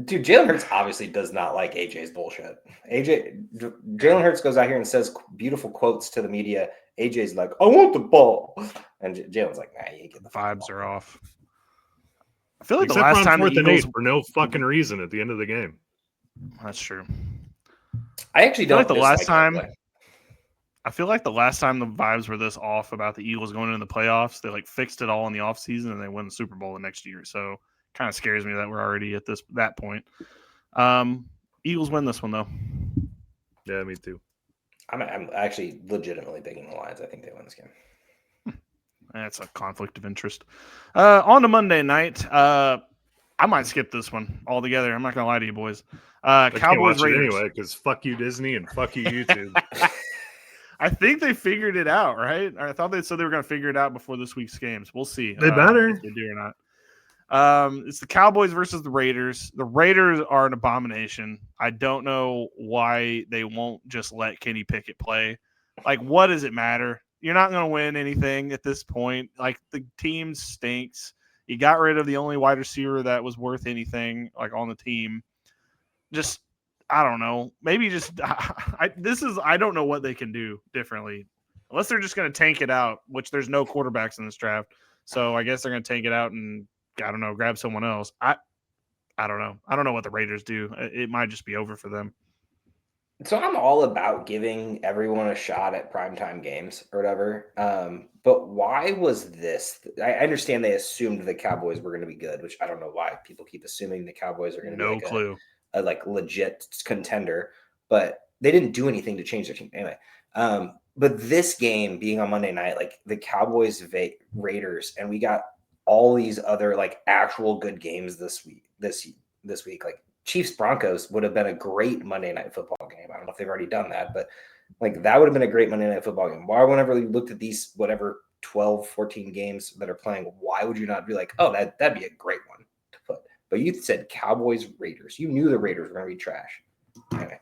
Dude, Jalen Hurts obviously does not like AJ's bullshit. Jalen Hurts goes out here and says beautiful quotes to the media. AJ's like, I want the ball. And Jalen's like, nah, you ain't get the vibes are off. I feel like Except the last time the 4th and Eagles 8 for no fucking reason at the end of the game. That's true. I actually don't like the last time. play. I feel like the last time the vibes were this off about the Eagles going into the playoffs, they like fixed it all in the offseason and they win the Super Bowl the next year. So kind of scares me that we're already at that point. Eagles win this one though. Yeah, me too. I'm actually legitimately picking the Lions. I think they win this game. That's a conflict of interest. On to Monday night. I might skip this one altogether. I'm not gonna lie to you boys. Cowboys Raiders. Anyway, because fuck you Disney and fuck you YouTube. I think they figured it out, right? I thought they said they were going to figure it out before this week's games. We'll see. They better. If they do or not. It's the Cowboys versus the Raiders. The Raiders are an abomination. I don't know why they won't just let Kenny Pickett play. Like, what does it matter? You're not going to win anything at this point. Like, the team stinks. You got rid of the only wide receiver that was worth anything, like, on the team. Just, I don't know. Maybe just I don't know what they can do differently. Unless they're just going to tank it out, which there's no quarterbacks in this draft. So I guess they're going to tank it out and, I don't know, grab someone else. I don't know. I don't know what the Raiders do. It might just be over for them. So I'm all about giving everyone a shot at primetime games or whatever. But why was this? I understand they assumed the Cowboys were going to be good, which I don't know why people keep assuming the Cowboys are going to be no clue. A like legit contender, but they didn't do anything to change their team anyway. But this game being on Monday night, like the Cowboys Raiders, and we got all these other like actual good games this week. Like Chiefs Broncos would have been a great Monday night football game. I don't know if they've already done that, but like that would have been a great Monday night football game. Why, whenever you looked at these whatever 12, 14 games that are playing, why would you not be like, oh, that'd be a great one to put? But you said Cowboys, Raiders. You knew the Raiders were going to be trash. Anyway.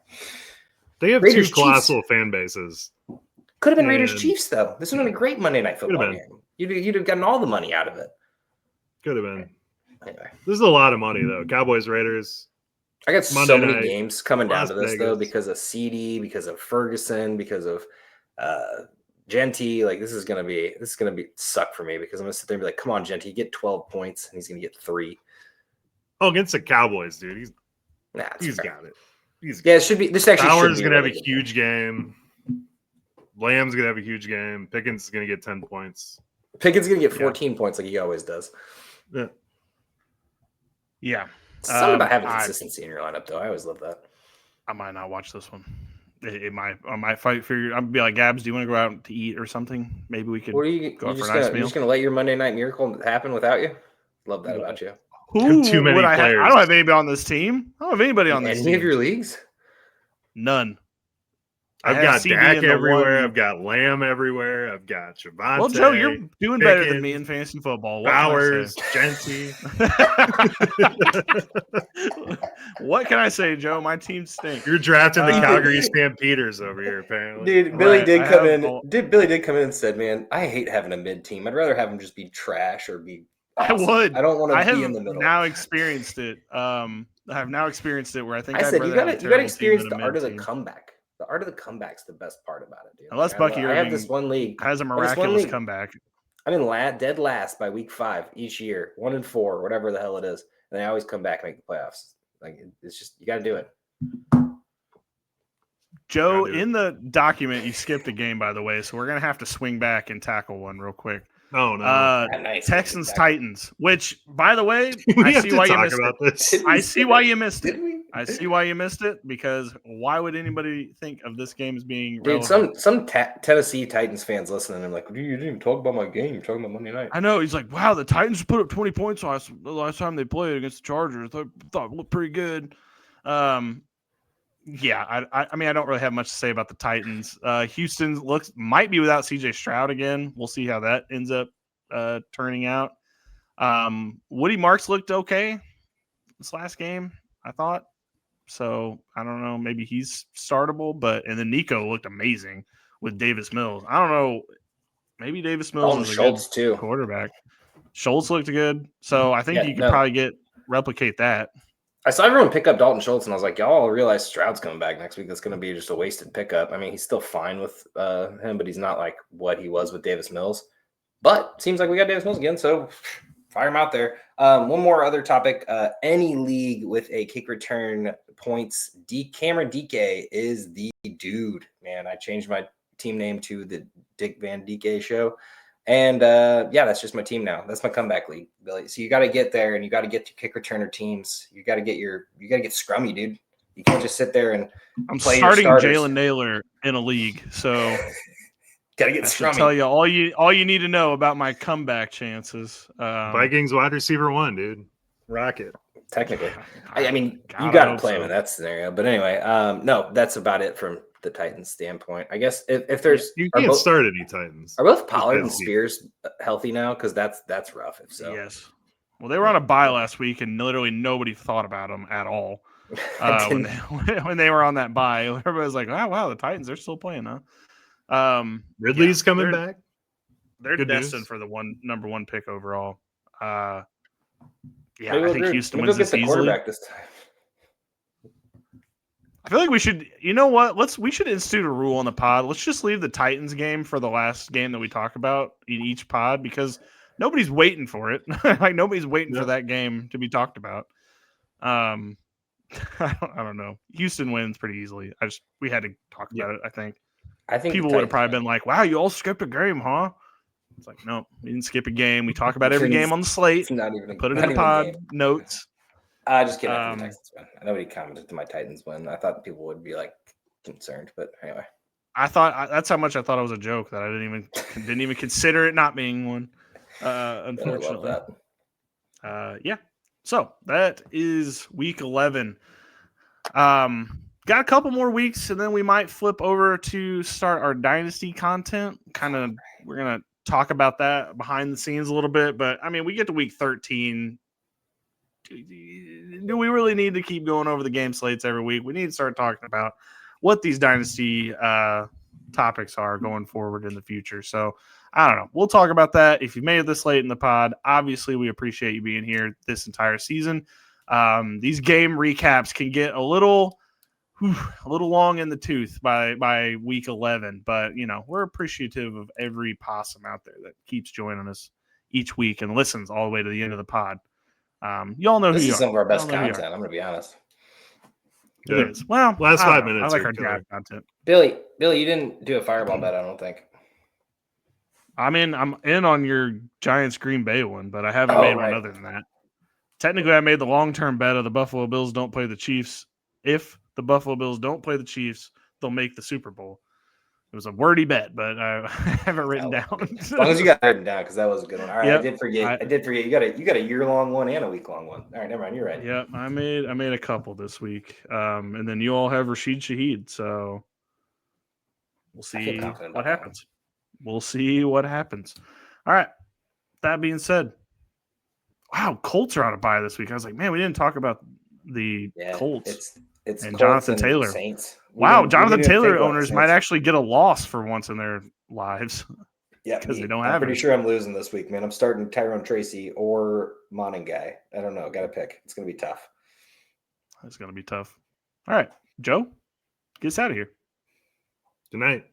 They have Raiders, two colossal fan bases. Could have been Raiders Chiefs, though. This would have been a great Monday night football game. You'd have gotten all the money out of it. Could have been. Anyway. This is a lot of money, though. Cowboys, Raiders. I got so many games coming down to this, though, because of CD, because of Ferguson, because of Genty. Like, this is gonna be suck for me because I'm gonna sit there and be like, come on, Genty, get 12 points, and he's gonna get 3. Oh, against the Cowboys, dude. He's got it. It should be. This actually Bauer's should be gonna really have a huge game. Lamb's gonna have a huge game. Pickens is gonna get 10 points. Pickens is gonna get 14 points like he always does. Yeah. Something about having consistency in your lineup, though. I always love that. I might not watch this one. I might fight for you. I'll be like, Gabs, do you want to go out to eat or something? Maybe we could go out for a nice meal. You're just gonna let your Monday night miracle happen without you? Love that about you. Too many players. I don't have anybody on this team. I don't have anybody on this team. Any of your leagues? None. I've got Dak everywhere. I've got Lamb everywhere. I've got Javonte. Well, Joe, you're doing better than me in fantasy football. Bowers, Genty. What can I say, Joe? My team stinks. You're drafting the Calgary Stampeders over here, apparently. Dude, Billy did come in and said, "Man, I hate having a mid team. I'd rather have them just be trash or be." Awesome. I don't want to be in the middle. Now experienced it. I have now experienced it where I think I said you got to experience the art of the comeback. The art of the comeback's the best part about it, dude. Unless Bucky Irving have this one league has a miraculous comeback. I'm in dead last by week 5 each year, 1-4, whatever the hell it is, and I always come back and make the playoffs. Like it's just you got to do it. Joe, in the document, you skipped a game, by the way, so we're gonna have to swing back and tackle one real quick. Oh no! Nice. Texans Titans, which, by the way, I see why you missed it. I see why you missed it. I see why you missed it because why would anybody think of this game as being relevant? Dude, some Tennessee Titans fans listening and like, you didn't even talk about my game. You're talking about Monday night. I know. He's like, wow, the Titans put up 20 points the last time they played against the Chargers. I thought it looked pretty good. Yeah, I mean, I don't really have much to say about the Titans. Houston might be without CJ Stroud again. We'll see how that ends up turning out. Woody Marks looked okay this last game, I thought. So I don't know. Maybe he's startable, and then Nico looked amazing with Davis Mills. I don't know. Maybe Davis Mills is Schultz a good quarterback. Schultz looked good. So I think you could probably replicate that. I saw everyone pick up Dalton Schultz, and I was like, y'all realize Stroud's coming back next week. That's going to be just a wasted pickup. I mean, he's still fine with him, but he's not like what he was with Davis Mills. But seems like we got Davis Mills again, so fire him out there. One more other topic. Any league with a kick return points, Cameron DK is the dude, man. I changed my team name to the Dick Van DK Show. And that's just my team now. That's my comeback league, Billy. So you got to get there, and you got to get your kick returner teams. You got to get scrummy, dude. You can't just sit there and I'm play starting your starters. Jalen Naylor in a league, so got to get I scrummy. should tell you all you need to know about my comeback chances. Vikings wide receiver 1, dude. Rocket. Technically, I mean, you got to play him in that scenario. But anyway, no, that's about it from the Titans standpoint. I guess if there's you can't start any Titans. Are both Pollard and Spears healthy now? Because that's rough. If so, yes. Well, they were on a bye last week, and literally nobody thought about them at all. When they were on that bye, everybody was like, "Oh wow, the Titans are still playing, huh?" Ridley's coming back. They're Good destined news. for the number one pick overall. I maybe think Houston maybe wins we'll this get the easily. quarterback this time. I feel like we should. You know what? We should institute a rule on the pod. Let's just leave the Titans game for the last game that we talk about in each pod because nobody's waiting for it. Like nobody's waiting for that game to be talked about. I don't know. Houston wins pretty easily. We had to talk about it. I think people would have probably been like, "Wow, you all skipped a game, huh?" It's like, no, we didn't skip a game. We talk about every game on the slate. It's not even put it in the pod notes. Just kidding. I think the Texans win. Nobody commented to my Titans win. I thought people would be like concerned, but anyway. I thought that's how much I thought it was a joke that I didn't even consider it not being one. Unfortunately, I love that. So that is week 11. Got a couple more weeks, and then we might flip over to start our dynasty content. We're gonna talk about that behind the scenes a little bit, but I mean, we get to week 13. Do we really need to keep going over the game slates every week? We need to start talking about what these dynasty topics are going forward in the future. So I don't know. We'll talk about that. If you made it this late in the pod, obviously we appreciate you being here this entire season. These game recaps can get a little long in the tooth by week 11, but we're appreciative of every possum out there that keeps joining us each week and listens all the way to the end of the pod. Y'all know this who you is are. Some of our best content. I'm going to be honest. It is. Well, last 5 minutes. I like our draft content. Billy, you didn't do a fireball bet, I don't think. I'm in on your Giants Green Bay one, but I haven't made one other than that. Technically, I made the long-term bet of the Buffalo Bills don't play the Chiefs. If the Buffalo Bills don't play the Chiefs, they'll make the Super Bowl. It was a wordy bet, but I have it written down. As long as you got it written down, because that was a good one. All right, yep. I did forget. You got a year-long one and a week-long one. All right, never mind. You're right. Yeah, I made a couple this week, and then you all have Rashid Shaheed. So we'll see what happens. We'll see what happens. All right. That being said, wow, Colts are on a bye this week. I was like, man, we didn't talk about the Colts. It's and Colts Jonathan and Taylor. Saints. Wow, Jonathan Taylor owners might actually get a loss for once in their lives. Yeah, because they don't have. I'm pretty sure I'm losing this week, man. I'm starting Tyrone Tracy or Moningai. I don't know. Got to pick. It's going to be tough. It's going to be tough. All right, Joe, get us out of here. Good night.